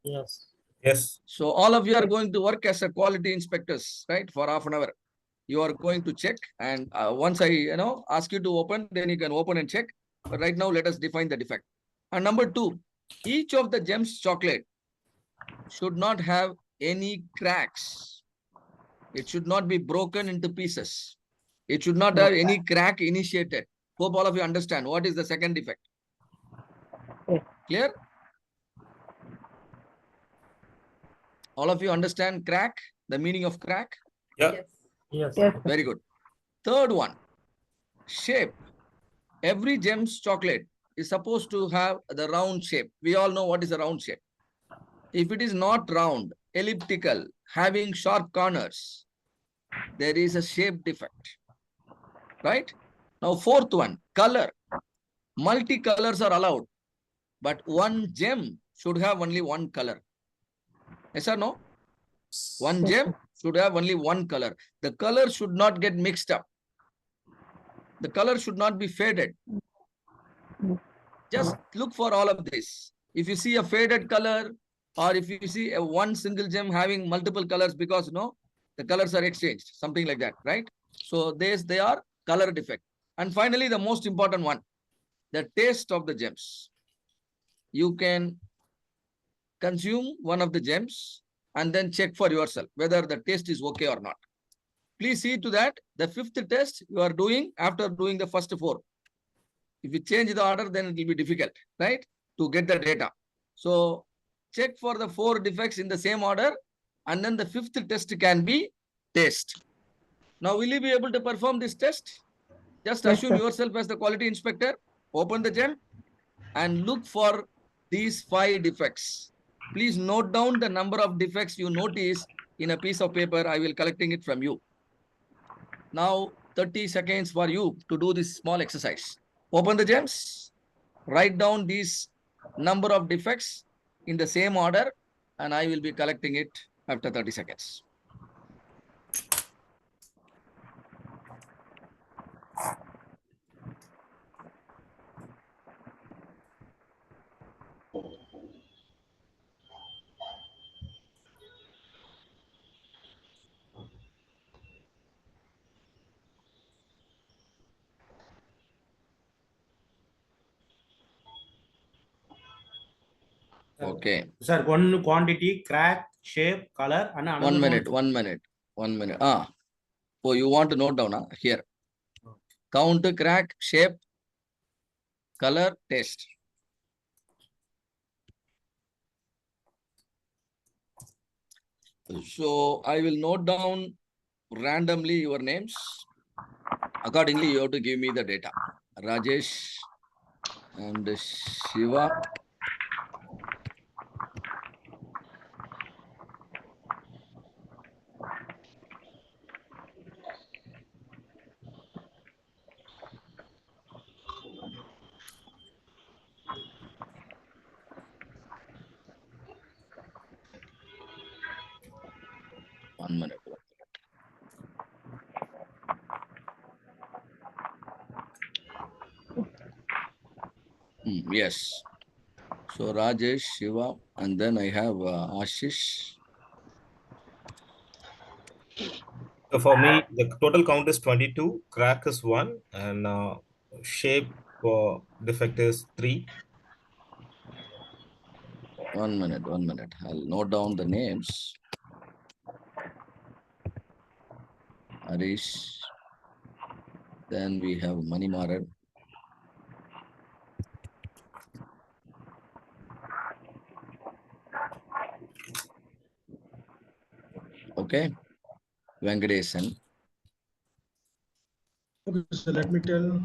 Yes. Yes. So all of you are going to work as a quality inspectors, right? For half an hour. You are going to check, and once I ask you to open, then you can open and check. But right now, let us define the defect. And number 2, each of the GEMS chocolate should not have any cracks. It should not be broken into pieces. It should not have any crack initiated. Hope all of you understand what is the second defect. Clear? All of you understand crack, the meaning of crack? Yeah. Yes. Yes. Very good. Third one, shape. Every GEMS chocolate is supposed to have the round shape. We all know what is a round shape. If it is not round, elliptical, having sharp corners, there is a shape defect. Right? Now, fourth one, color. Multi-colors are allowed, but one gem should have only one color. Yes or no? One gem should have only one color. The color should not get mixed up. The color should not be faded. Just look for all of this. If you see a faded color, or if you see a one single gem having multiple colors because the colors are exchanged, something like that, right? So they are color defect. And finally, the most important one, the taste of the gems. You can consume one of the gems and then check for yourself whether the taste is okay or not. Please see to that the 5th test you are doing after doing the first 4. If you change the order, then it will be difficult, right? To get the data. So check for the 4 defects in the same order, and then the 5th test can be taste. Now, will you be able to perform this test? Just assume yourself as the quality inspector, open the gem, and look for these 5 defects. Please note down the number of defects you notice in a piece of paper. I will collecting it from you. Now, 30 seconds for you to do this small exercise. Open the gems, write down these number of defects in the same order, and I will be collecting it after 30 seconds. Okay. Sir, one quantity, crack, shape, color, and another 1 minute, 1 minute, 1 minute. Oh, you want to note down, here. Count, crack, shape, color, taste. So I will note down randomly your names. Accordingly, you have to give me the data. Rajesh and Shiva. One minute. Yes. So Rajesh, Shiva, and then I have Ashish. So for me, the total count is 22, crack is 1, and shape defect is 3. 1 minute, 1 minute. I'll note down the names. Harish. Then we have Manimaran. Okay. Venkatesan. Okay, so let me tell.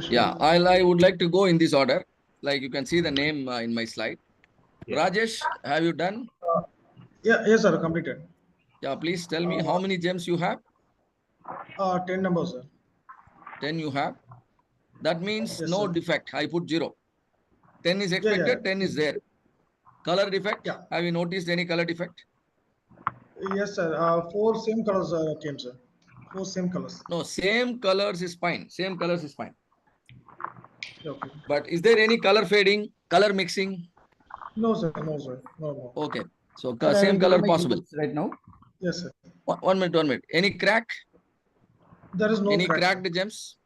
Yeah, I would like to go in this order. Like you can see the name in my slide. Yeah. Rajesh, have you done? Yes, sir, completed. Yeah, please tell me how many gems you have? 10 numbers, sir. 10 you have. That means Yes, no sir. defect. I put 0. 10 is expected, 10 is there. Color defect? Yeah. Have you noticed any color defect? Yes, sir. 4 same colors came, sir. 4 same colors. No, same colors is fine. Same colors is fine. Okay. But is there any color fading, color mixing? No, sir. No, sir. No. Okay. So Sir, I same will color give my possible. inputs right now. Yes, sir. 1 minute, 1 minute. Any crack? There is no Any crack, cracked sir. gems?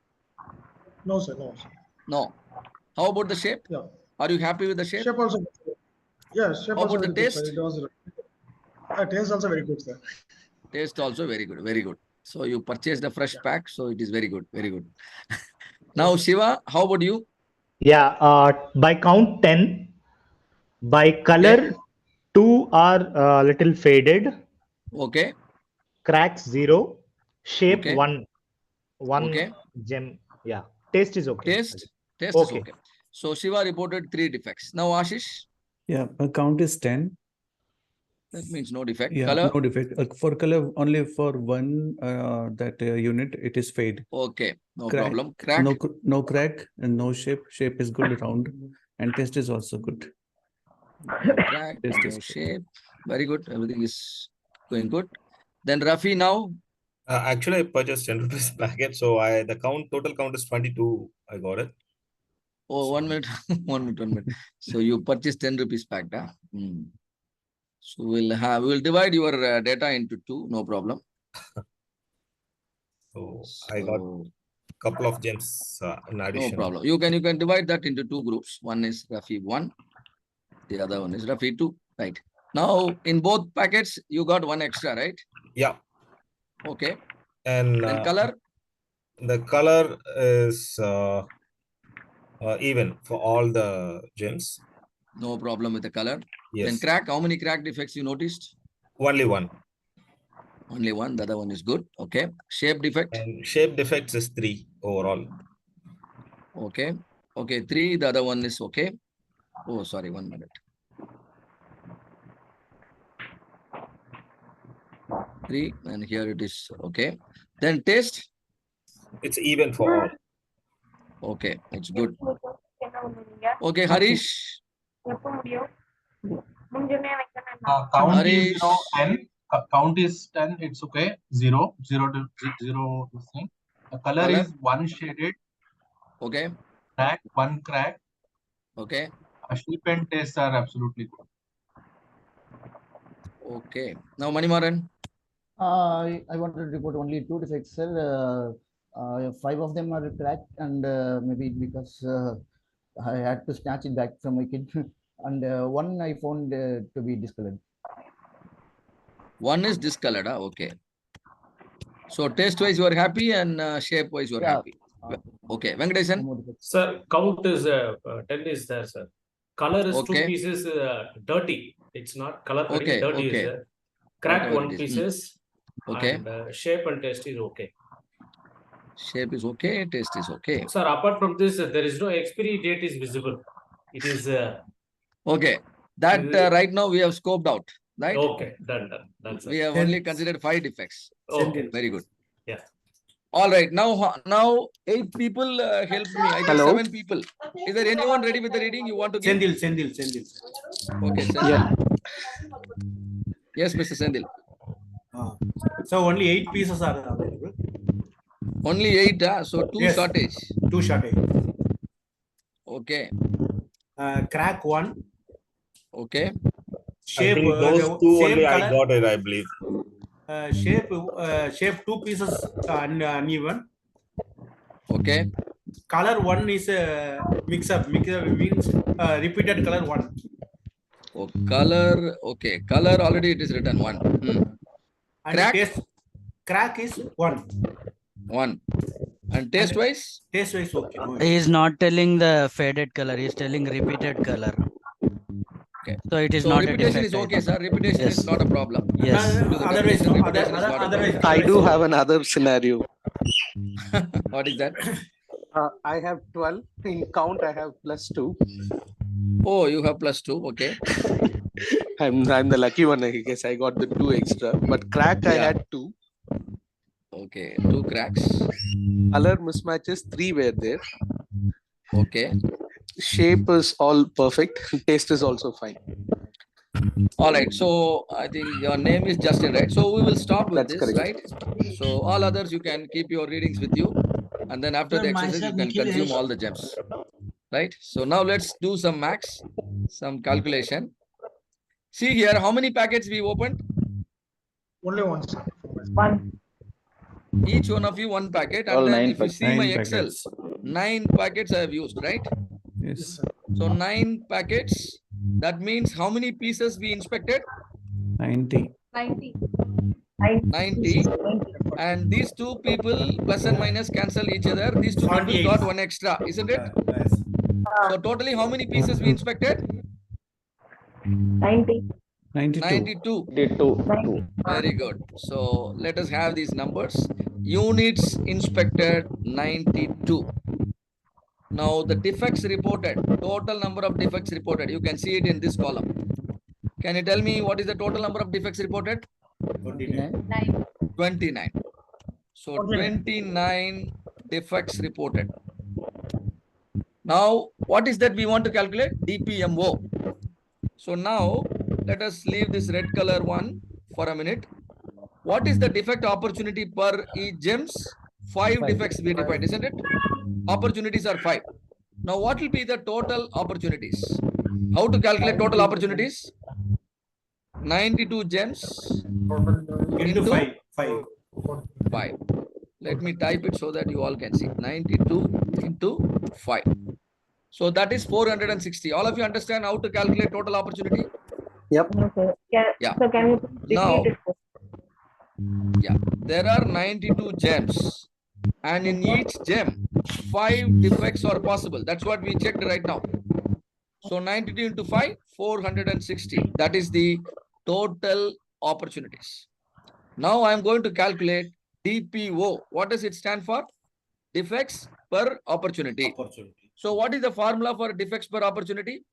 No, sir. No, sir. No. How about the shape? Yeah. Are you happy with the shape? Shape also. Yeah, shape How also about the very good, sir. taste? It was. Taste also very good, sir. Taste also very good. Very good. So you purchased a fresh pack. So it is very good. Very good. Now, Yes, sir. Shiva, how about you? Yeah, by count 10. By color, 2 are little faded. Okay. Cracks 0. Shape Okay. 1. 1 Okay. gem. Yeah. Taste is okay. Taste? Taste is Okay. okay. So Shiva reported 3 defects. Now Ashish, Yeah, count is 10. that means no defect. Yeah, Color? no defect. For color, only for one unit, it is fade. Okay. No Crack, problem. Crack? no crack and no shape. Shape is good, round, and taste is also good. No crack, Taste no is good. shape. Very good. Everything is going good. Then Rafi now. Actually, I purchased 10 rupees packet, so the total count is 22. I got it. Oh, 1 minute. 1 minute, 1 minute. So you purchased 10 rupees pack. So we'll divide your data into 2. No problem. So I got couple of gems in No addition. problem. You can divide that into 2 groups. One is Rafi 1. The other one is Rafi 2. Right. Now, in both packets, you got 1 extra, right? Yeah. Okay. And then color? The color is even for all the gems. No problem with the color. Yes. Then crack, how many crack defects you noticed? Only 1. Only 1. The other one is good. Okay. Shape defect? And shape defects is 3 overall. Okay. Okay. 3. The other one is okay. Oh, sorry. 1 minute. 3. And here it is. Okay. Then taste? It's even for all. Okay. It's good. Okay. Harish? Count is Harish. 10. Count is 10. It's okay. 0 to 0. This thing. The color is 1 shaded. Okay. Crack 1 crack. Okay. Shape and taste are absolutely good. Okay. Now Manimaran. I wanted to report only 2 defects, sir. 5 of them are cracked, and maybe because I had to snatch it back from my kid. and one I found to be discolored. One is discolored. Okay. So taste wise you are happy and shape wise you are happy. Okay. Venkatesan. Sir, count is 10 is there, sir. Color is Okay. 2 pieces dirty. It's not color coding, Okay, dirty okay. is there. Crack Whatever 1 it is. pieces. Okay. And shape and taste is okay. Shape is okay. Taste is okay. Sir, apart from this, there is no expiry date is visible. It is Okay. That right now we have scoped out. Right? okay. Done. Sir. We have only considered 5 defects. Okay. Very good. Yeah. All right. Now 8 people helped me. I think Hello? 7 people. Is there anyone ready with the reading you want to give? Sendil. Okay, Sendil. Yeah. Yes, Mr. Sendil. So only 8 pieces are available. Only 8, so 2 Yes. shortage. 2 shortage. Okay. Crack 1. Okay. I Shape think those two same only I color. got it, I believe. Shape 2 pieces uneven. Okay. Color 1 is mix up means repeated color 1. Oh, color. Okay. Color already it is written 1. And Crack? crack is 1. 1. And taste wise? Taste wise okay. No He is not telling the faded color. He is telling repeated color. Okay. So it is So not a repetition defect. is okay, sir. Repetition Yes. is not a problem. Yes. Otherwise, Repetition no, is not a otherwise, problem. I do have another scenario. What is that? I have 12. In count, I have +2. Oh, you have +2. Okay. I'm the lucky one, I guess. I got the 2 extra. But crack, I Yeah. had 2. Okay. 2 cracks. Color mismatches, 3 were there. Okay. Shape is all perfect. Taste is also fine. All right. So I think your name is Justin, right? So we will stop with That's this, correct. right? So all others you can keep your readings with you, and then after the exercise you can consume all the gems, right? So now let's do some max, some calculation. See here, how many packets we opened? Only one, sir. Each one of you 1 packet, and All then 9 if you see my 9 Excel, packets. 9 packets I have used, right? Yes. So 9 packets. That means how many pieces we inspected? 90. 90. 90. And these 2 people plus and minus cancel each other. These 2 people 48. got 1 extra, isn't it? Yes. So totally how many pieces we inspected? 90. 92. 92. 82. Very good. So let us have these numbers. Units inspected 92. Now the defects reported, total number of defects reported. You can see it in this column. Can you tell me what is the total number of defects reported? 29. 9. 29. So 29 defects reported. Now, what is that we want to calculate? DPMO. So now, let us leave this red color one for a minute. What is the defect opportunity per each gems? 5 defects we defined, isn't it? Opportunities are 5. Now, what will be the total opportunities? How to calculate total opportunities? 92 gems Into 5. 5. Let me type it so that you all can see. 92 into 5. So that is 460. All of you understand how to calculate total opportunity? Yep. Yeah. So can you Now, repeat it? yeah, there are 92 gems, and in each gem, 5 defects are possible. That's what we checked right now. So 92 into 5, 460. That is the total opportunities. Now I am going to calculate DPO. What does it stand for? Defects per opportunity. So what is the formula for defects per opportunity?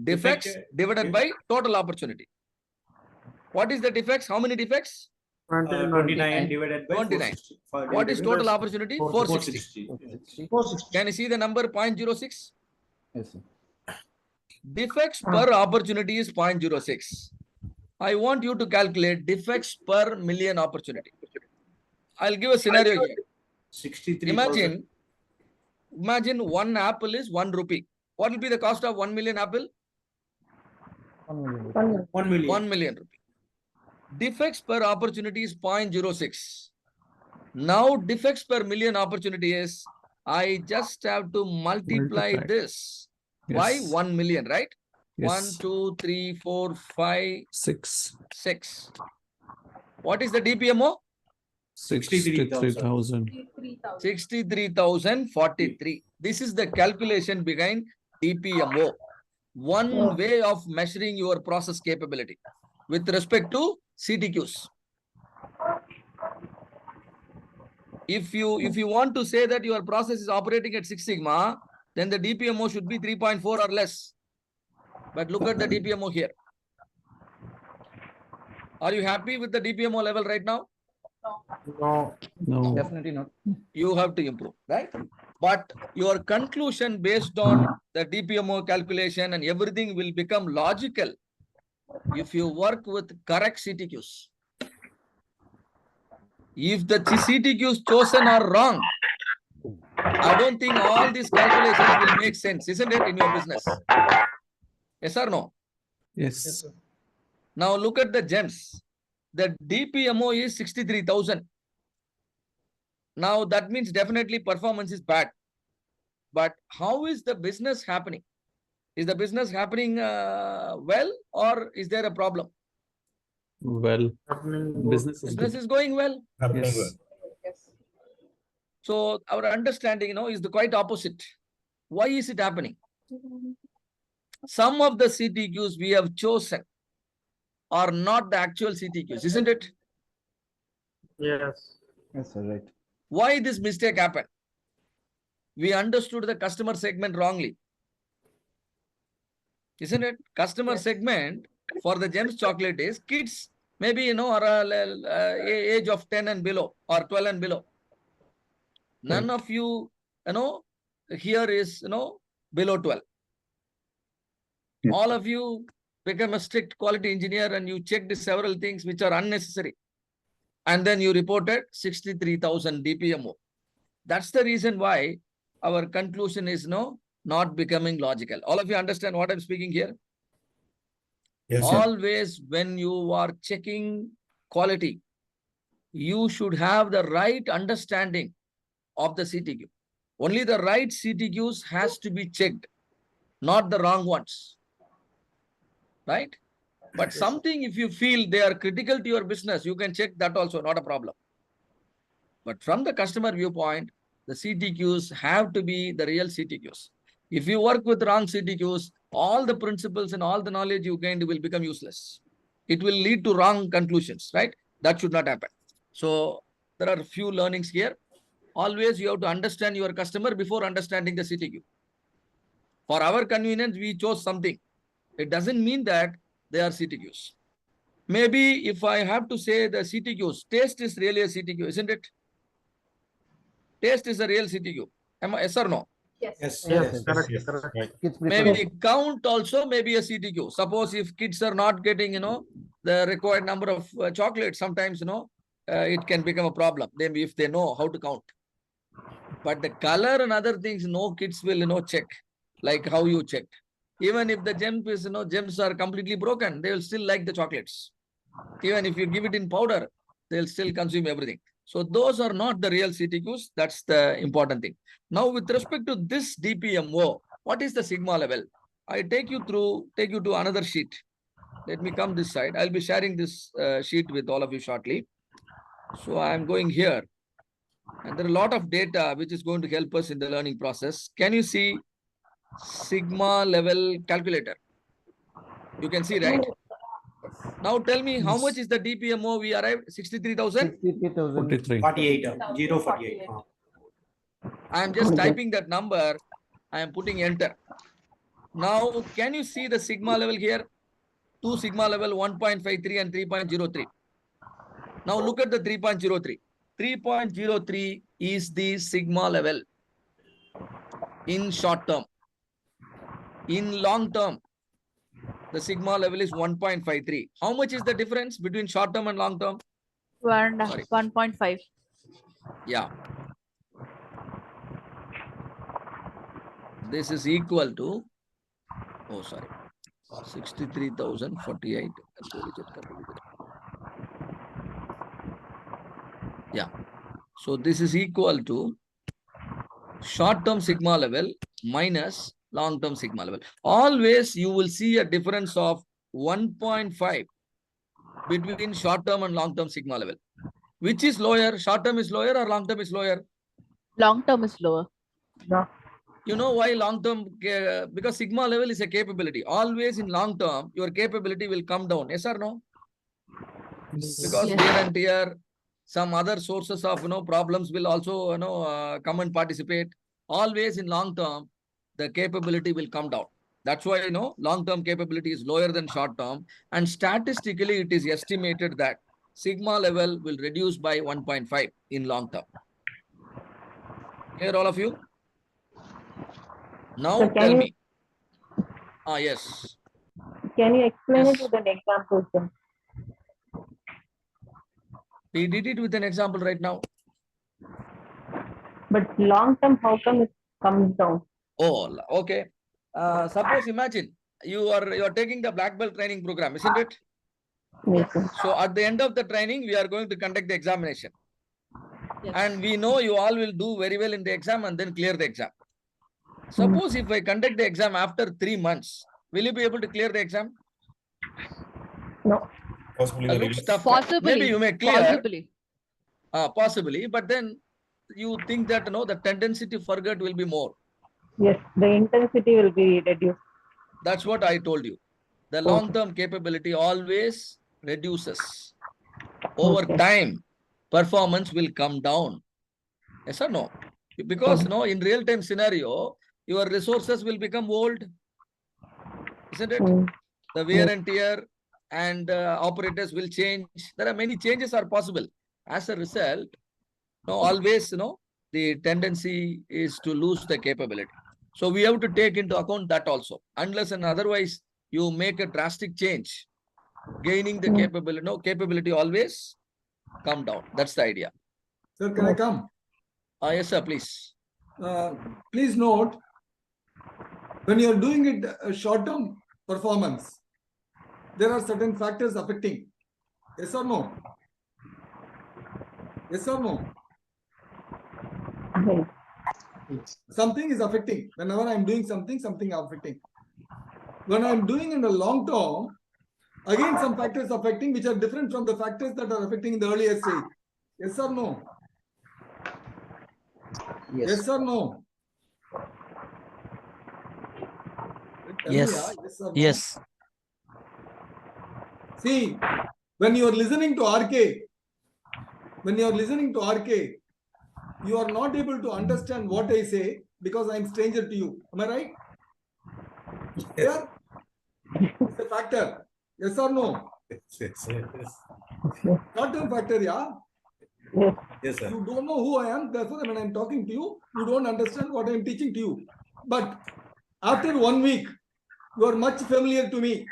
Defects divided by total opportunity. What is the defects? How many defects? 29 divided by 29. 460. What is total opportunity? 460. 460. Can you see the number 0.06? Yes, sir. Defects per opportunity is 0.06. I want you to calculate defects per million opportunity. I'll give a scenario here. 63. Imagine 1 apple is 1 rupee. What will be the cost of 1 million apple? 1 million. 1 million. 1 million rupee. Defects per opportunity is 0.06. Now defects per million opportunity is, I just have to multiply this Why? Yes. 1 million, right? Yes. 1, 2, 3, 4, 5, 6. 6. What is the DPMO? 63,000. 63,043. This is the calculation behind DPMO. One way of measuring your process capability with respect to CTQs. If you want to say that your process is operating at 6 sigma, then the DPMO should be 3.4 or less. But look at the DPMO here. Are you happy with the DPMO level right now? No. Definitely not. You have to improve, right? But your conclusion based on the DPMO calculation and everything will become logical if you work with correct CTQs. If the CTQs chosen are wrong, I don't think all these calculations will make sense, isn't it, in your business? Yes or no? Yes. Now look at the gems. The DPMO is 63,000. Now that means definitely performance is bad. But how is the business happening? Is the business happening well, or is there a problem? Well, business is going well. Happening Yes. well. So our understanding, is the quite opposite. Why is it happening? Some of the CTQs we have chosen are not the actual CTQs, isn't it? Yes. Yes, sir. Right. Why this mistake happened? We understood the customer segment wrongly. Isn't it? Customer segment for the GEMS chocolate is kids, maybe, are age of 10 and below or 12 and below. None of you, here is, below 12. All of you become a strict quality engineer and you checked several things which are unnecessary. And then you reported 63,000 DPMO. That's the reason why our conclusion is not becoming logical. All of you understand what I'm speaking here? Yes, sir. Always when you are checking quality, you should have the right understanding of the CTQ. Only the right CTQs has to be checked, not the wrong ones. Right? But something, if you feel they are critical to your business, you can check that also, not a problem. But from the customer viewpoint, the CTQs have to be the real CTQs. If you work with wrong CTQs, all the principles and all the knowledge you gained will become useless. It will lead to wrong conclusions, right? That should not happen. So there are a few learnings here. Always you have to understand your customer before understanding the CTQ. For our convenience, we chose something. It doesn't mean that they are CTQs. Maybe if I have to say the CTQs, taste is really a CTQ, isn't it? Taste is a real CTQ. Am I, yes or no? Yes. Correct. Maybe count also may be a CTQ. Suppose if kids are not getting, the required number of chocolates, sometimes, it can become a problem. Then if they know how to count. But the color and other things, no kids will, check, like how you checked. Even if the gems are completely broken, they will still like the chocolates. Even if you give it in powder, they'll still consume everything. So those are not the real CTQs. That's the important thing. Now, with respect to this DPMO, what is the sigma level? I take you to another sheet. Let me come this side. I'll be sharing this sheet with all of you shortly. So I'm going here. And there are a lot of data which is going to help us in the learning process. Can you see sigma level calculator? You can see, right? Now tell me, how much is the DPMO we arrived? 63,000? 43. 48. 048. I am just typing that number. I am putting enter. Now, can you see the sigma level here? 2 sigma level 1.53 and 3.03. Now look at the 3.03. 3.03 is the sigma level in short term. In long term, the sigma level is 1.53. How much is the difference between short term and long term? 1.5. Yeah. This is equal to, 63,048. Yeah. So this is equal to short term sigma level minus long-term sigma level. Always you will see a difference of 1.5 between short-term and long-term sigma level. Which is lower? Short-term is lower or long-term is lower? Long term is lower. You know why long-term? Because sigma level is a capability. Always in long-term, your capability will come down. Yes or no? Because Yes. wear and tear, some other sources of problems will also come and participate. Always in long-term, the capability will come down. That's why long-term capability is lower than short-term, and statistically it is estimated that sigma level will reduce by 1.5 in long-term. Clear, all of you? Now Sir, tell me. Yes. Can you explain Yes. it with an example, sir? We did it with an example right now. But long term, how come it comes down? Oh, okay. Suppose imagine you are taking the black belt training program, isn't it? Yes, sir. So at the end of the training, we are going to conduct the examination. Yes. And we know you all will do very well in the exam and then clear the exam. Suppose if I conduct the exam after 3 months, will you be able to clear the exam? No. Possibly Looks the results. tough. Possibly. Maybe you may clear. Possibly. Possibly, but then you think that the tendency to forget will be more. Yes, the intensity will be reduced. That's what I told you. The long-term capability always reduces. Over time, performance will come down. Yes or no? Because in real-time scenario, your resources will become old. Isn't it? The wear and tear and operators will change. There are many changes are possible. As a result, always, the tendency is to lose the capability. So we have to take into account that also. Unless and otherwise, you make a drastic change, gaining the capability. Capability always come down. That's the idea. Sir, can I come? Yes, sir, please. Please note, when you are doing it short-term performance, there are certain factors affecting. Yes or no? Yes or no? Something is affecting. Whenever I'm doing something affecting. When I'm doing in the long term, again some factors affecting which are different from the factors that are affecting in the earlier stage. Yes or no? Yes or no? Tell me, Yes. yes or no? Yes. See, when you are listening to RK, you are not able to understand what I say because I am stranger to you. Am I right? Yeah? It's a factor. Yes or no? Short-term factor, yeah? Yes, sir. You don't know who I am, therefore when I am talking to you, you don't understand what I am teaching to you. But after 1 week, you are much familiar to me.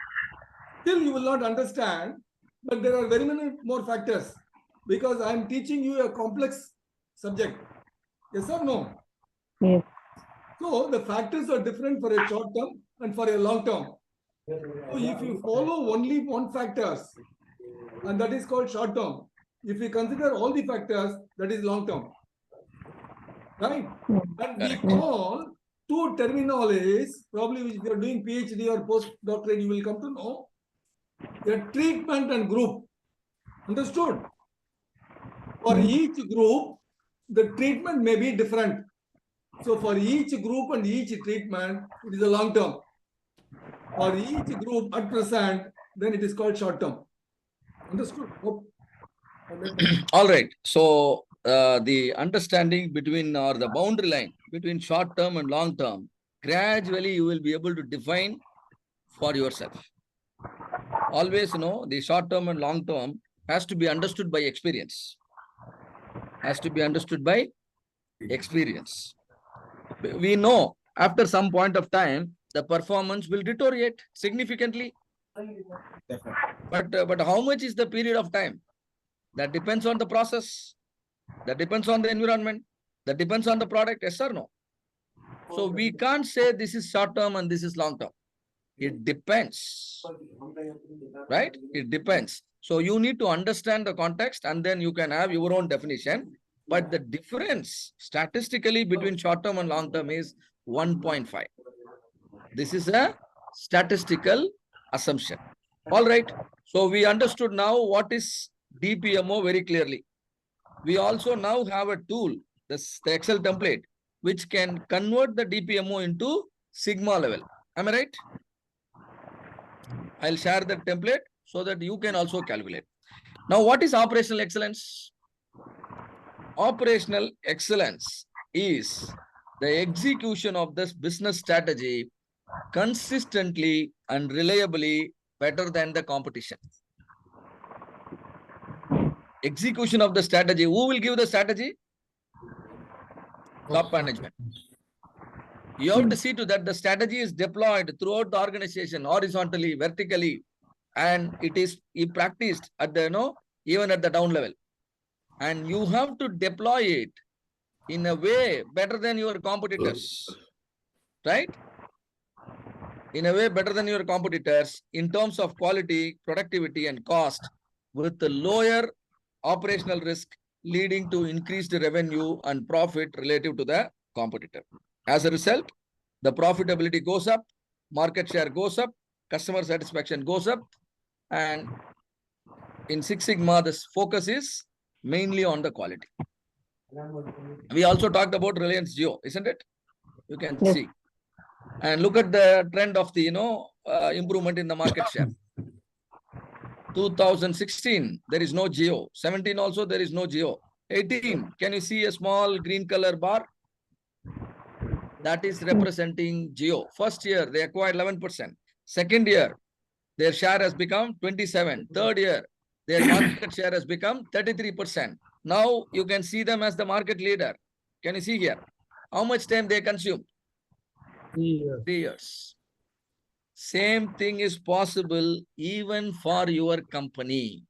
Still you will not understand, but there are very many more factors because I am teaching you a complex subject. Yes or no? Yes. So the factors are different for a short term and for a long term. So if you follow only one factors, and that is called short term. If you consider all the factors, that is long term. Right? And we call two terminologies, probably if you are doing PhD or postdoctorate, you will come to know. A treatment and group. Understood? For each group, the treatment may be different. So for each group and each treatment, it is a long term. For each group at present, then it is called short term. Understood? All right. So the understanding between or the boundary line between short term and long term, gradually you will be able to define for yourself. Always, the short term and long term has to be understood by experience. Has to be understood by experience. We know after some point of time, the performance will deteriorate significantly. But how much is the period of time? That depends on the process. That depends on the environment. That depends on the product. Yes or no? So we can't say this is short term and this is long term. It depends. Right? It depends. So you need to understand the context and then you can have your own definition. But the difference statistically between short term and long term is 1.5. This is a statistical assumption. All right. So we understood now what is DPMO very clearly. We also now have a tool, the Excel template, which can convert the DPMO into sigma level. Am I right? I'll share that template so that you can also calculate. Now, what is operational excellence? Operational excellence is the execution of this business strategy consistently and reliably better than the competition. Execution of the strategy. Who will give the strategy? Top management. You have to see to that the strategy is deployed throughout the organization, horizontally, vertically, and it is practiced at the even at the down level. And you have to deploy it in a way better than your competitors, right? In a way better than your competitors in terms of quality, productivity, and cost, with the lower operational risk leading to increased revenue and profit relative to the competitor. As a result, the profitability goes up, market share goes up, customer satisfaction goes up, and in Six Sigma, this focus is mainly on the quality. We also talked about Reliance Jio, isn't it? You can see. And look at the trend of the improvement in the market share. 2016, there is no Jio. 17 also, there is no Jio. 18, can you see a small green color bar? That is representing Jio. First year, they acquired 11%. Second year, their share has become 27%. Third year, their market share has become 33%. Now you can see them as the market leader. Can you see here? How much time they consume? 3 years. Same thing is possible even for your company.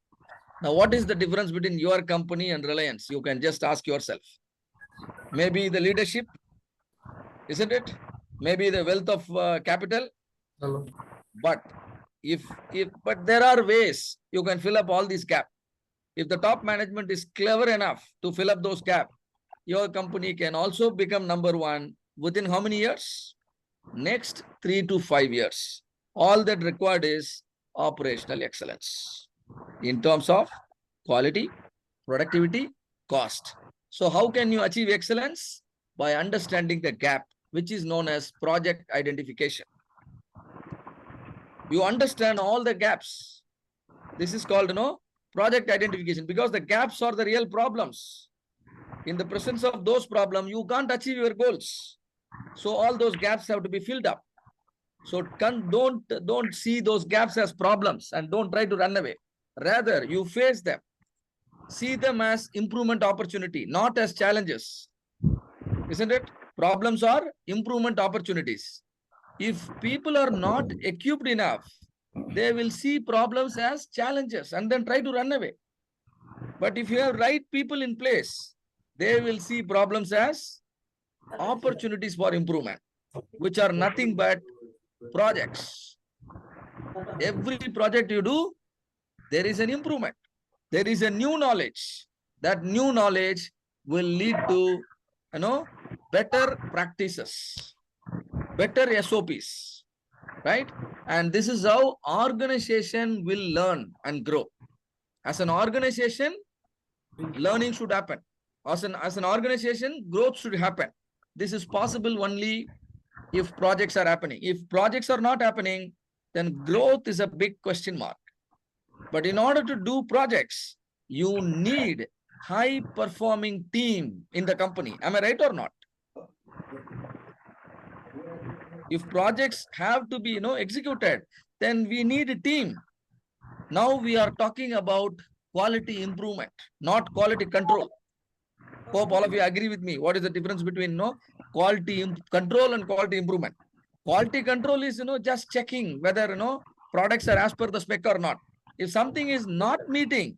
Now, what is the difference between your company and Reliance? You can just ask yourself. Maybe the leadership, isn't it? Maybe the wealth of capital. Hello. But but there are ways you can fill up all these gaps. If the top management is clever enough to fill up those gaps, your company can also become number one within how many years? Next 3 to 5 years. All that required is operational excellence in terms of quality, productivity, cost. So how can you achieve excellence? By understanding the gap, which is known as project identification. You understand all the gaps. This is called, project identification, because the gaps are the real problems. In the presence of those problems, you can't achieve your goals. So all those gaps have to be filled up. So don't see those gaps as problems and don't try to run away. Rather, you face them. See them as improvement opportunity, not as challenges. Isn't it? Problems are improvement opportunities. If people are not equipped enough, they will see problems as challenges and then try to run away. But if you have right people in place, they will see problems as opportunities for improvement, which are nothing but projects. Every project you do, there is an improvement. There is a new knowledge. That new knowledge will lead to, better practices, better SOPs, right? And this is how organization will learn and grow. As an organization, learning should happen. As an organization, growth should happen. This is possible only if projects are happening. If projects are not happening, then growth is a big question mark. But in order to do projects, you need high-performing team in the company. Am I right or not? If projects have to be, executed, then we need a team. Now we are talking about quality improvement, not quality control. Hope all of you agree with me. What is the difference between quality control and quality improvement? Quality control is just checking whether products are as per the spec or not. If something is not meeting,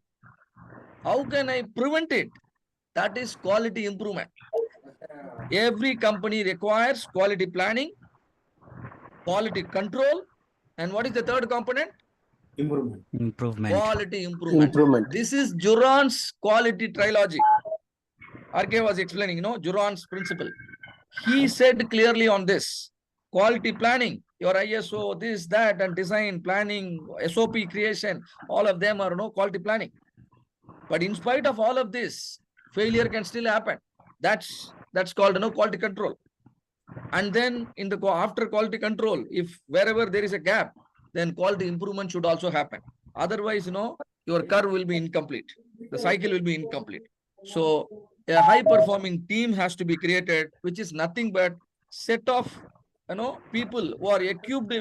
how can I prevent it? That is quality improvement. Every company requires quality planning, quality control, and what is the third component? Improvement. Quality improvement. This is Juron's quality trilogy. RK was explaining, Juron's principle. He said clearly on this: quality planning, your ISO, this, that, and design, planning, SOP creation, all of them are quality planning. But in spite of all of this, failure can still happen. That's called quality control. And then in the after quality control, if wherever there is a gap, then quality improvement should also happen. Otherwise, your curve will be incomplete. The cycle will be incomplete. So a high performing team has to be created, which is nothing but set of people who are equipped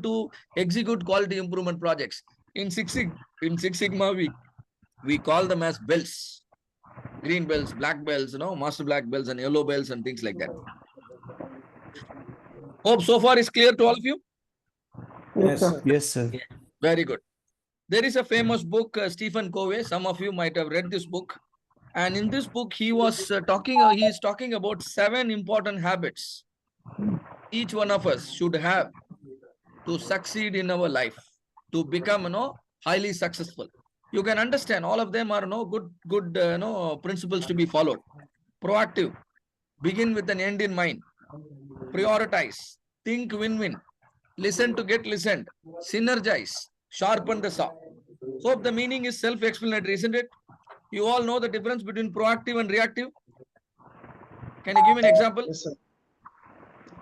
to execute quality improvement projects. In Six Sigma, we call them as belts. Green belts, black belts, master black belts and yellow belts and things like that. Hope so far is clear to all of you? Yes, sir. Yes, sir. Very good. There is a famous book, Stephen Covey. Some of you might have read this book. And in this book, he is talking about 7 important habits each one of us should have to succeed in our life, to become, highly successful. You can understand all of them are good principles to be followed. Proactive, begin with an end in mind. Prioritize, think win-win. Listen to get listened. Synergize, sharpen the saw. Hope the meaning is self-explanatory, isn't it? You all know the difference between proactive and reactive. Can you give me an example? Yes, sir.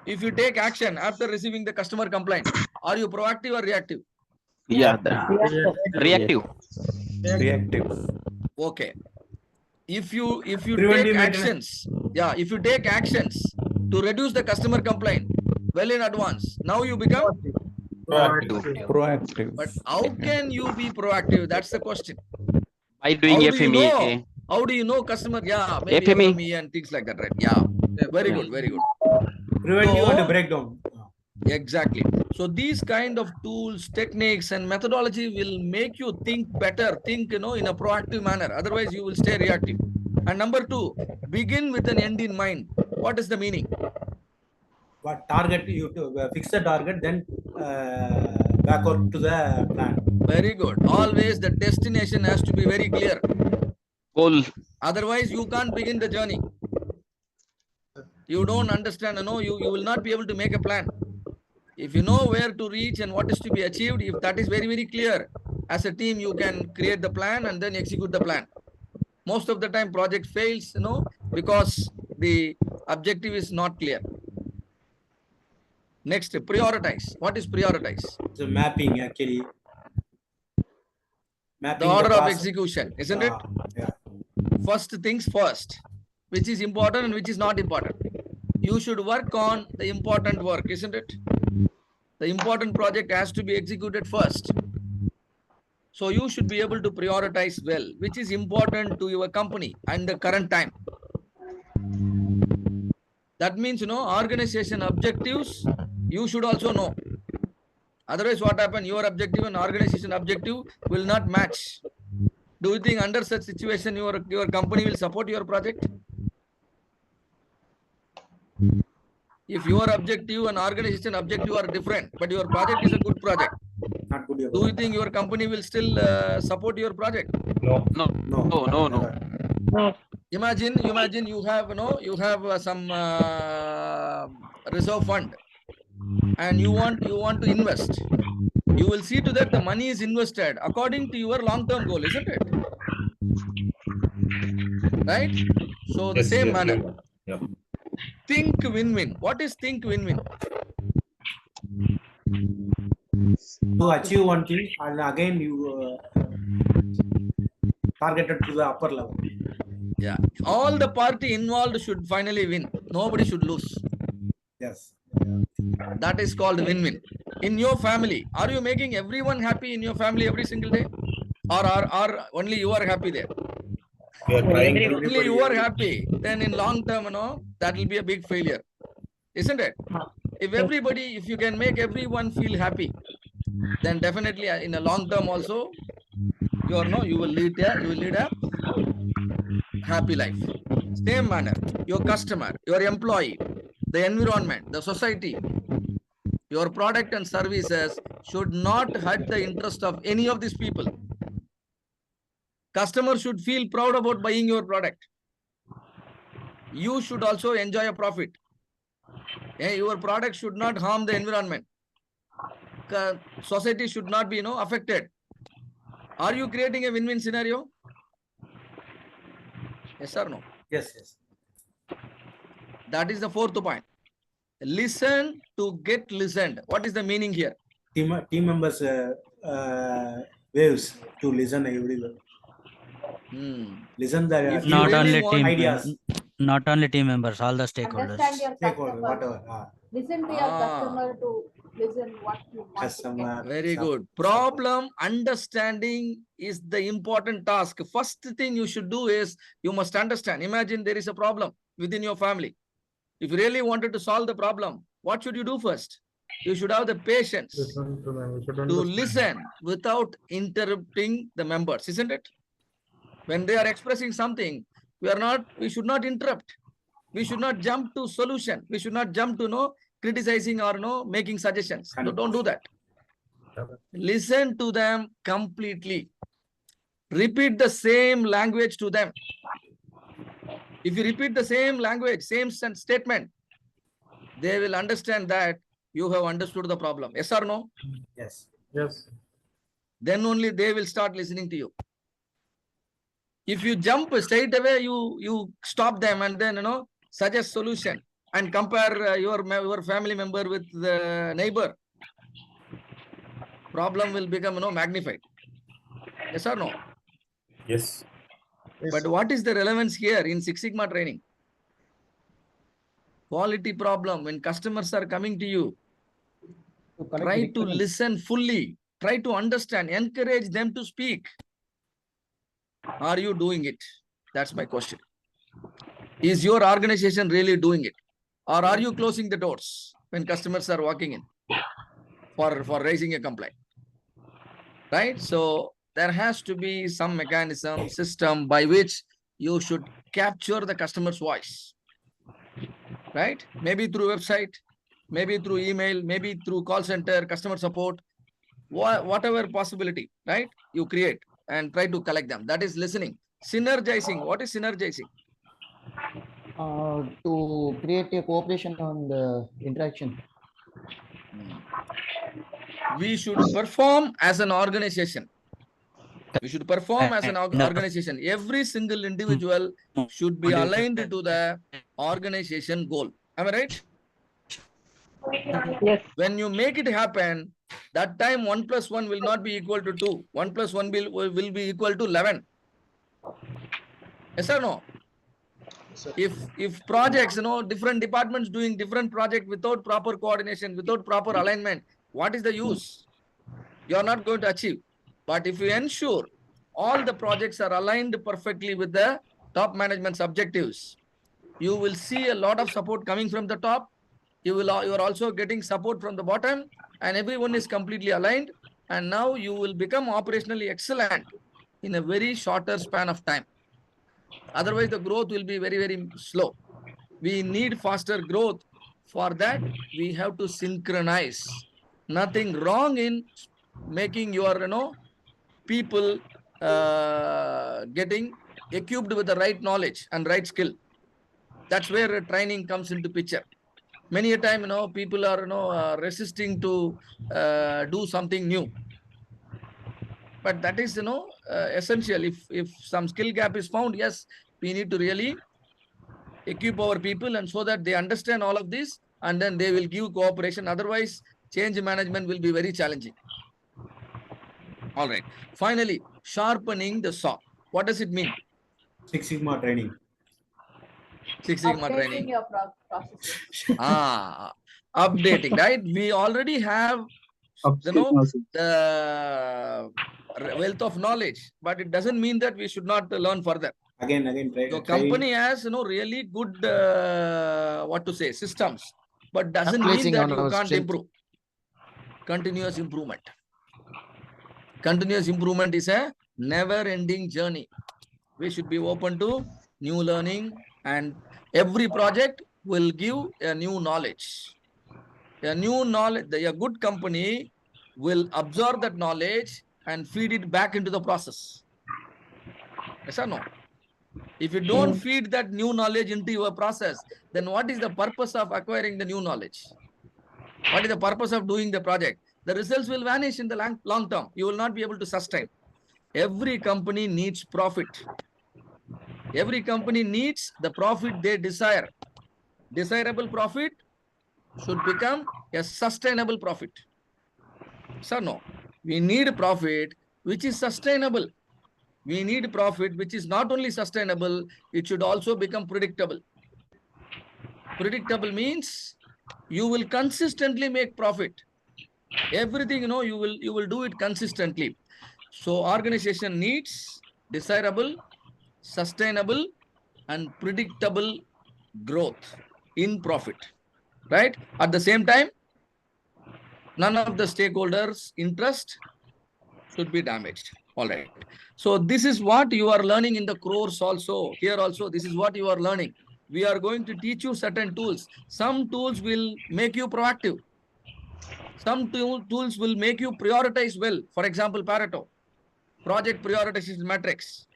If you take action after receiving the customer complaint, are you proactive or reactive? Yeah, reactive. Reactive. Okay. If you Preventive take actions, if you take actions to reduce the customer complaint well in advance, now you become Proactive. But how can you be proactive? That's the question. By doing FME. How do you know customer? Yeah, maybe FME and things like that, right? Yeah. Very good, very good. Preventive and breakdown. Exactly. So these kind of tools, techniques, and methodology will make you think better, think in a proactive manner. Otherwise, you will stay reactive. And number 2, begin with an end in mind. What is the meaning? What target you to fix the target, then backward to the plan. Very good. Always the destination has to be very clear. Goal. Otherwise, you can't begin the journey. You don't understand, you will not be able to make a plan. If you know where to reach and what is to be achieved, if that is very, very clear, as a team, you can create the plan and then execute the plan. Most of the time, project fails, because the objective is not clear. Next, prioritize. What is prioritize? The mapping, actually. Mapping The order of task. execution, isn't it? Yeah. First things first, which is important and which is not important. You should work on the important work, isn't it? The important project has to be executed first. So you should be able to prioritize well, which is important to your company and the current time. That means, organization objectives, you should also know. Otherwise, what happens? Your objective and organization objective will not match. Do you think under such situation, your company will support your project? If your objective and organization objective are different, but your project is a good project, Not good. do you think your company will still support your project? No. Imagine you have some reserve fund, and you want to invest. You will see to that the money is invested according to your long-term goal, isn't it? Right? So the same manner. Yeah. Think win-win. What is think win-win? To achieve one thing, and again you targeted to the upper level. Yeah. All the party involved should finally win. Nobody should lose. Yes. That is called win-win. In your family, are you making everyone happy in your family every single day? Or are only you are happy there? We are trying to. Only you are happy, then in long term, that will be a big failure. Isn't it? If you can make everyone feel happy, then definitely in a long term also, you will lead a happy life. Same manner, your customer, your employee, the environment, the society, your product and services should not hurt the interest of any of these people. Customers should feel proud about buying your product. You should also enjoy a profit. Your product should not harm the environment. Society should not be, affected. Are you creating a win-win scenario? Yes or no? Yes, yes. That is the fourth point. Listen to get listened. What is the meaning here? Team members waves to listen everywhere. Listen the If you Not really only want team ideas. not only team members, all the stakeholders. Understand your Stakeholder, customer. whatever. Listen to your customer to listen what you want. Customer. Very good. Problem understanding is the important task. First thing you should do is you must understand. Imagine there is a problem within your family. If you really wanted to solve the problem, what should you do first? You should have the patience to listen without interrupting the members, isn't it? When they are expressing something, we should not interrupt. We should not jump to solution. We should not jump to criticizing or making suggestions. No, don't do that. Listen to them completely. Repeat the same language to them. If you repeat the same language, same statement, they will understand that you have understood the problem. Yes or no? Yes. Yes. Then only they will start listening to you. If you jump straight away, you stop them and then suggest solution and compare your family member with the neighbor. Problem will become magnified. Yes or no? Yes. But what is the relevance here in Six Sigma training? Quality problem. When customers are coming to you, try to listen fully. Try to understand. Encourage them to speak. Are you doing it? That's my question. Is your organization really doing it? Or are you closing the doors when customers are walking in for raising a complaint? Right? So there has to be some mechanism, system by which you should capture the customer's voice. Right? Maybe through website, maybe through email, maybe through call center, customer support, whatever possibility, right? You create and try to collect them. That is listening. Synergizing. What is synergizing? To create a cooperation and interaction. We should perform as an organization. We should perform as an organization. Every single individual should be aligned to the organization goal. Am I right? Yes. When you make it happen, that time 1 + 1 will not be equal to 2. 1 + 1 will be equal to 11. Yes or no? If projects, different departments doing different project without proper coordination, without proper alignment, what is the use? You are not going to achieve. But if you ensure all the projects are aligned perfectly with the top management's objectives, you will see a lot of support coming from the top. You are also getting support from the bottom, and everyone is completely aligned. And now you will become operationally excellent in a very shorter span of time. Otherwise, the growth will be very, very slow. We need faster growth. For that, we have to synchronize. Nothing wrong in making your people getting equipped with the right knowledge and right skill. That's where training comes into picture. Many a time, people are resisting to do something new. But that is, essential. If some skill gap is found, yes, we need to really equip our people and so that they understand all of this, and then they will give cooperation. Otherwise, change management will be very challenging. All right. Finally, sharpening the saw. What does it mean? Six Sigma training. Six Sigma Updating training. your process. Updating, right? We already have, the wealth of knowledge, but it doesn't mean that we should not learn further. Again, Your company has, really good, systems, but doesn't mean Capitalizing that on you our can't strength. improve. Continuous improvement. Continuous improvement is a never-ending journey. We should be open to new learning, and every project will give a new knowledge. A new knowledge, a good company will absorb that knowledge and feed it back into the process. Yes or no? If you don't feed that new knowledge into your process, then what is the purpose of acquiring the new knowledge? What is the purpose of doing the project? The results will vanish in the long term. You will not be able to sustain. Every company needs profit. Every company needs the profit they desire. Desirable profit should become a sustainable profit. So no, we need profit which is sustainable. We need profit which is not only sustainable, it should also become predictable. Predictable means you will consistently make profit. Everything, you will do it consistently. So organization needs desirable, sustainable, and predictable growth in profit, right? At the same time, none of the stakeholders' interest should be damaged. All right. So this is what you are learning in the course also. Here also, this is what you are learning. We are going to teach you certain tools. Some tools will make you proactive. Some tools will make you prioritize well. For example, Pareto, project prioritization matrix.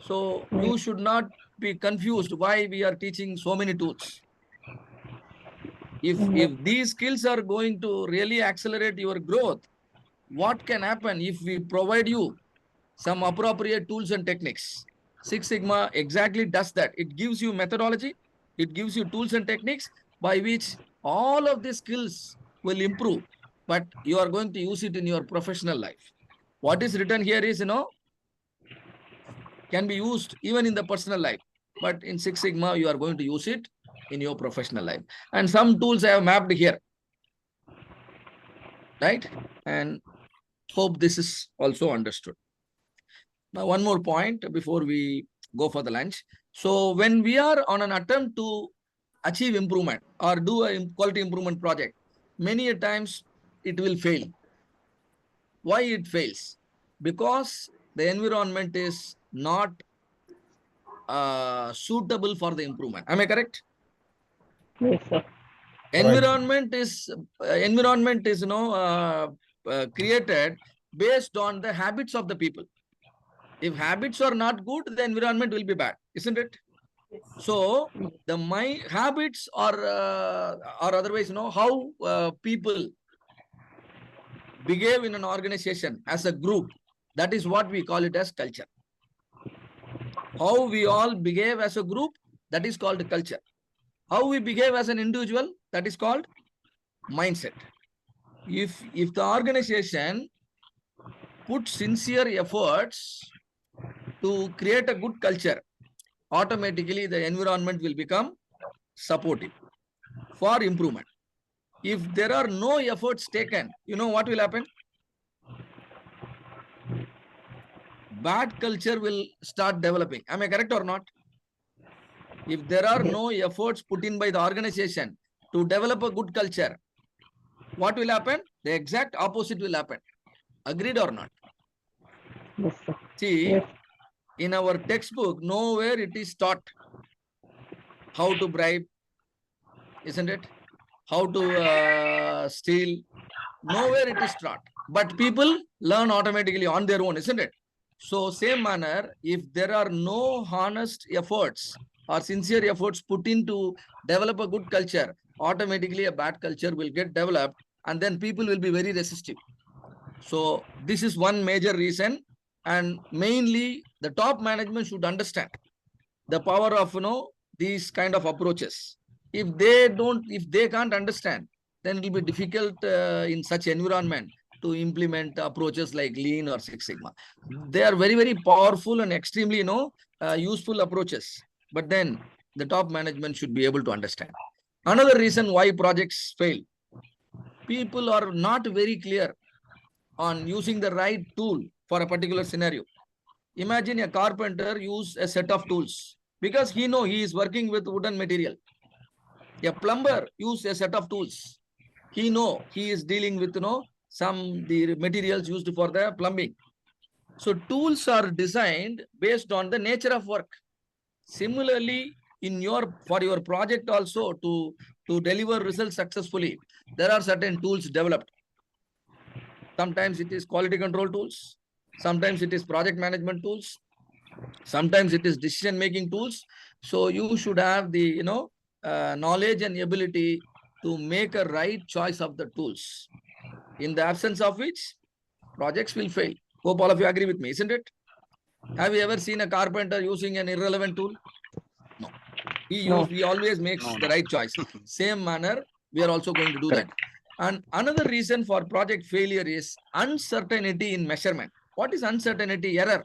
So you should not be confused why we are teaching so many tools. If these skills are going to really accelerate your growth, what can happen if we provide you some appropriate tools and techniques? Six Sigma exactly does that. It gives you methodology. It gives you tools and techniques by which all of these skills will improve, but you are going to use it in your professional life. What is written here is, can be used even in the personal life, but in Six Sigma, you are going to use it in your professional life. And some tools I have mapped here, right? And hope this is also understood. Now, one more point before we go for the lunch. So when we are on an attempt to achieve improvement or do a quality improvement project, many a times it will fail. Why it fails? Because the environment is not suitable for the improvement. Am I correct? Yes, sir. Environment is created based on the habits of the people. If habits are not good, the environment will be bad, isn't it? So the habits or otherwise, how people behave in an organization as a group, that is what we call it as culture. How we all behave as a group, that is called culture. How we behave as an individual, that is called mindset. If the organization puts sincere efforts to create a good culture, automatically the environment will become supportive for improvement. If there are no efforts taken, what will happen? Bad culture will start developing. Am I correct or not? If there are no efforts put in by the organization to develop a good culture, what will happen? The exact opposite will happen. Agreed or not? Yes, sir. See, Yes. in our textbook, nowhere it is taught how to bribe, isn't it? How to steal. Nowhere it is taught. But people learn automatically on their own, isn't it? So same manner, if there are no honest efforts or sincere efforts put in to develop a good culture, automatically a bad culture will get developed and then people will be very resistive. So this is one major reason, and mainly the top management should understand the power of these kind of approaches. If they can't understand, then it will be difficult in such environment to implement approaches like Lean or Six Sigma. They are very, very powerful and extremely useful approaches. But then the top management should be able to understand. Another reason why projects fail, people are not very clear on using the right tool for a particular scenario. Imagine a carpenter use a set of tools because he is working with wooden material. A plumber use a set of tools. He is dealing with the materials used for the plumbing. So tools are designed based on the nature of work. Similarly, for your project also to deliver results successfully, there are certain tools developed. Sometimes it is quality control tools. Sometimes it is project management tools. Sometimes it is decision-making tools. So you should have the, knowledge and ability to make a right choice of the tools. In the absence of which, projects will fail. Hope all of you agree with me, isn't it? Have you ever seen a carpenter using an irrelevant tool? No. He always makes the right choice. Same manner, we are also going to do that. And another reason for project failure is uncertainty in measurement. What is uncertainty? Error.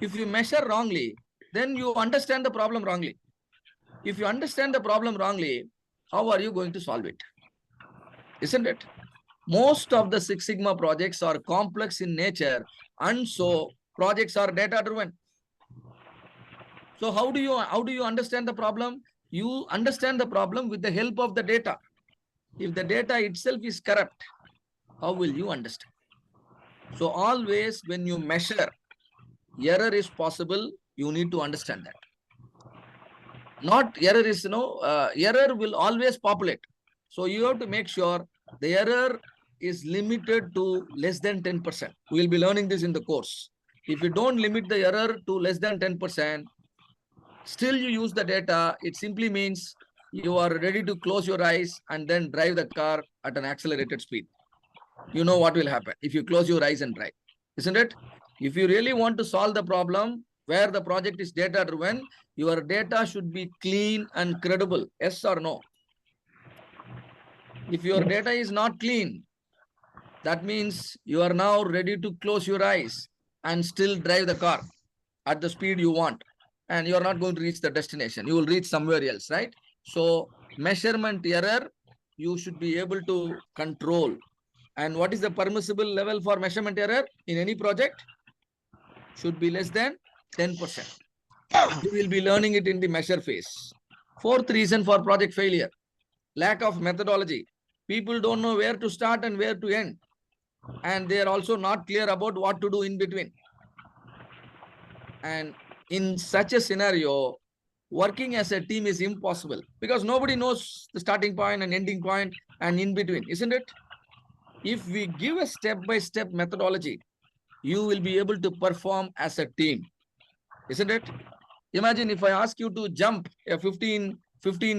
If you measure wrongly, then you understand the problem wrongly. If you understand the problem wrongly, how are you going to solve it? Isn't it? Most of the Six Sigma projects are complex in nature, and so projects are data-driven. So how do you understand the problem? You understand the problem with the help of the data. If the data itself is corrupt, how will you understand? So always when you measure, error is possible, you need to understand that. Not error is, error will always populate. So you have to make sure the error is limited to less than 10%. We will be learning this in the course. If you don't limit the error to less than 10%, still you use the data, it simply means you are ready to close your eyes and then drive the car at an accelerated speed. You know what will happen if you close your eyes and drive, isn't it? If you really want to solve the problem where the project is data-driven, your data should be clean and credible. Yes or no? If your data is not clean, that means you are now ready to close your eyes and still drive the car at the speed you want. And you are not going to reach the destination. You will reach somewhere else, right? So measurement error, you should be able to control. And what is the permissible level for measurement error in any project? Should be less than 10%. You will be learning it in the measure phase. Fourth reason for project failure, lack of methodology. People don't know where to start and where to end. And they are also not clear about what to do in between. And in such a scenario, working as a team is impossible because nobody knows the starting point and ending point and in between, isn't it? If we give a step-by-step methodology, you will be able to perform as a team, isn't it? Imagine if I ask you to jump a 15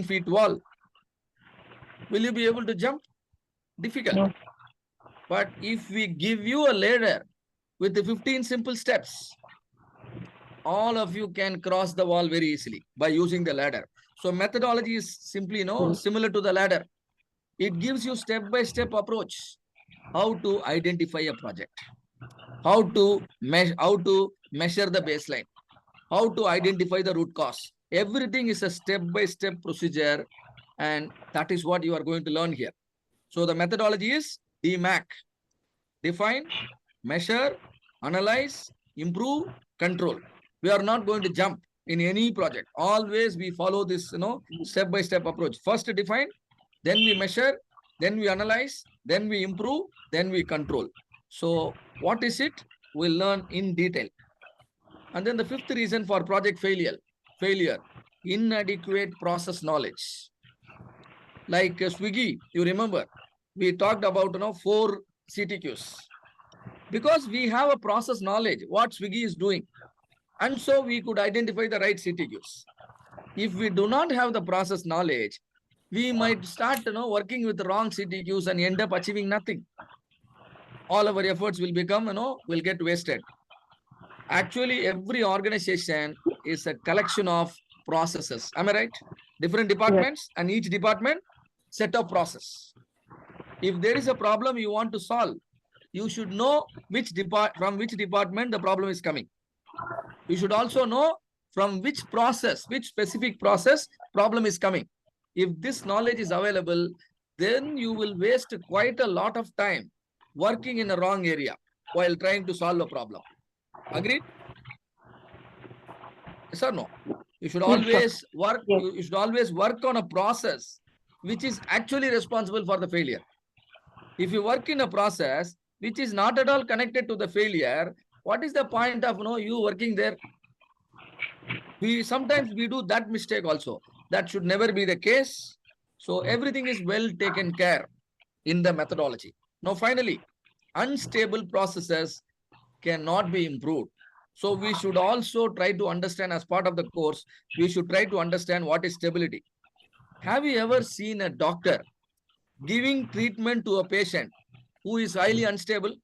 feet wall. Will you be able to jump? Difficult. No. But if we give you a ladder with the 15 simple steps, all of you can cross the wall very easily by using the ladder. So methodology is simply, similar to the ladder. It gives you step-by-step approach, how to identify a project, how to measure the baseline, how to identify the root cause. Everything is a step-by-step procedure, and that is what you are going to learn here. So the methodology is DMAC: define, measure, analyze, improve, control. We are not going to jump in any project. Always we follow this, step-by-step approach. First define, then we measure, then we analyze, then we improve, then we control. So what is it? We'll learn in detail. And then the fifth reason for project failure, inadequate process knowledge. Like Swiggy, you remember, we talked about 4 CTQs. Because we have a process knowledge, what Swiggy is doing. And so we could identify the right CTQs. If we do not have the process knowledge, we might start working with the wrong CTQs and end up achieving nothing. All our efforts will become, will get wasted. Actually, every organization is a collection of processes. Am I right? Different departments, and each department set of process. If there is a problem you want to solve, you should know from which department the problem is coming. You should also know from which specific process problem is coming. If this knowledge is available, then you will waste quite a lot of time working in a wrong area while trying to solve a problem. Agreed? Yes or no? You should always work. You should always work on a process which is actually responsible for the failure. If you work in a process which is not at all connected to the failure, what is the point of you working there? Sometimes we do that mistake also. That should never be the case. So everything is well taken care in the methodology. Now finally, unstable processes cannot be improved. So we should also try to understand, as part of the course, we should try to understand what is stability. Have you ever seen a doctor giving treatment to a patient who is highly unstable?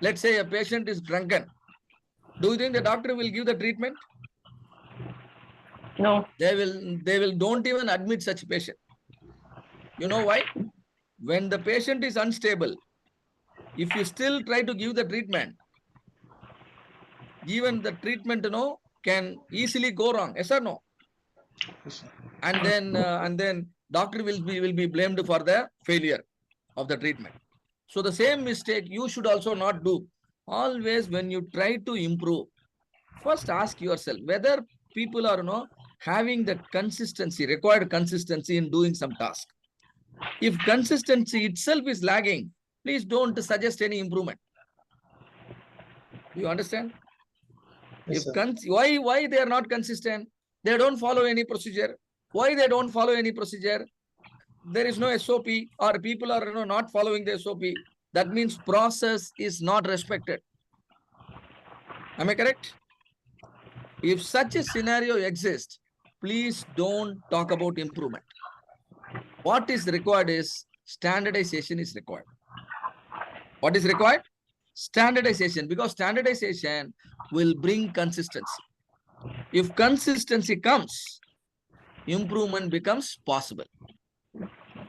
Let's say a patient is drunken. Do you think the doctor will give the treatment? No. They will don't even admit such patient. You know why? When the patient is unstable, if you still try to give the treatment, even the treatment, can easily go wrong. Yes or no? And then doctor will be blamed for the failure of the treatment. So the same mistake you should also not do. Always when you try to improve, first ask yourself whether people are having the required consistency in doing some task. If consistency itself is lagging, please don't suggest any improvement. Do you understand? Yes, Why they are not consistent? They don't follow any procedure. Why they don't follow any procedure? There is no SOP, or people are not following the SOP. That means process is not respected. Am I correct? If such a scenario exists, please don't talk about improvement. What is required is standardization is required. What is required? Standardization, because standardization will bring consistency. If consistency comes, improvement becomes possible.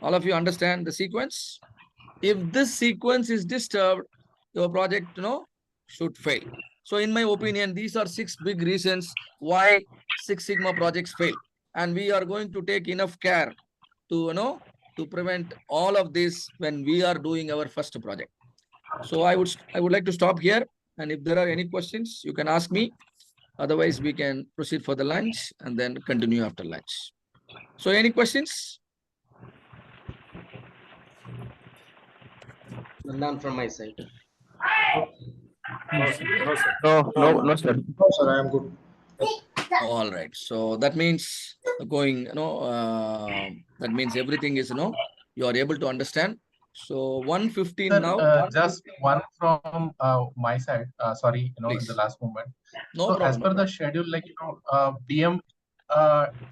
All of you understand the sequence? If this sequence is disturbed, your project, should fail. So in my opinion, these are 6 big reasons why Six Sigma projects fail. And we are going to take enough care to prevent all of this when we are doing our first project. So I would like to stop here. And if there are any questions, you can ask me. Otherwise, we can proceed for the lunch and then continue after lunch. So any questions? None from my side. No, sir. No, sir. No, sir. No, sir, I am good. All right. So that means that means everything is, you are able to understand. So 1:15 Sir, now. just one from my side. Sorry, in Please. the last moment. No So problem, as no per the problem. schedule, like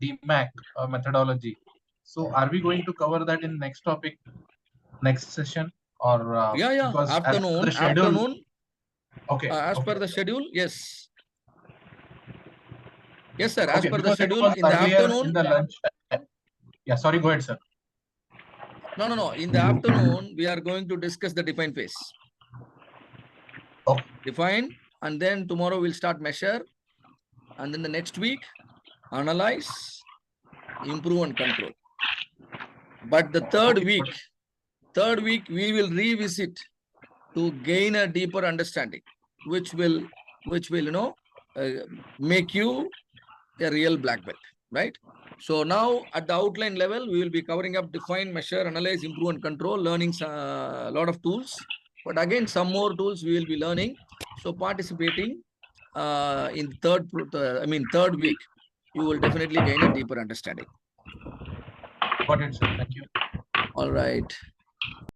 DMAC methodology. So are we going to cover that in next topic, next session, or Yeah. because as per Afternoon. the schedule, okay. As per the schedule, yes. Yes, sir. As Okay, per the because it schedule, was in the earlier afternoon. in the lunch time. Yeah, sorry, go ahead, sir. No. In the afternoon, we are going to discuss the define phase. Okay. Define, and then tomorrow we'll start measure, and then the next week, analyze, improve and control. But the third week, we will revisit to gain a deeper understanding, which will make you a real black belt, right? So now at the outline level, we will be covering up define, measure, analyze, improve and control, learning a lot of tools. But again, some more tools we will be learning. So participating in third week, you will definitely gain a deeper understanding. Got it, sir. Thank you. All right.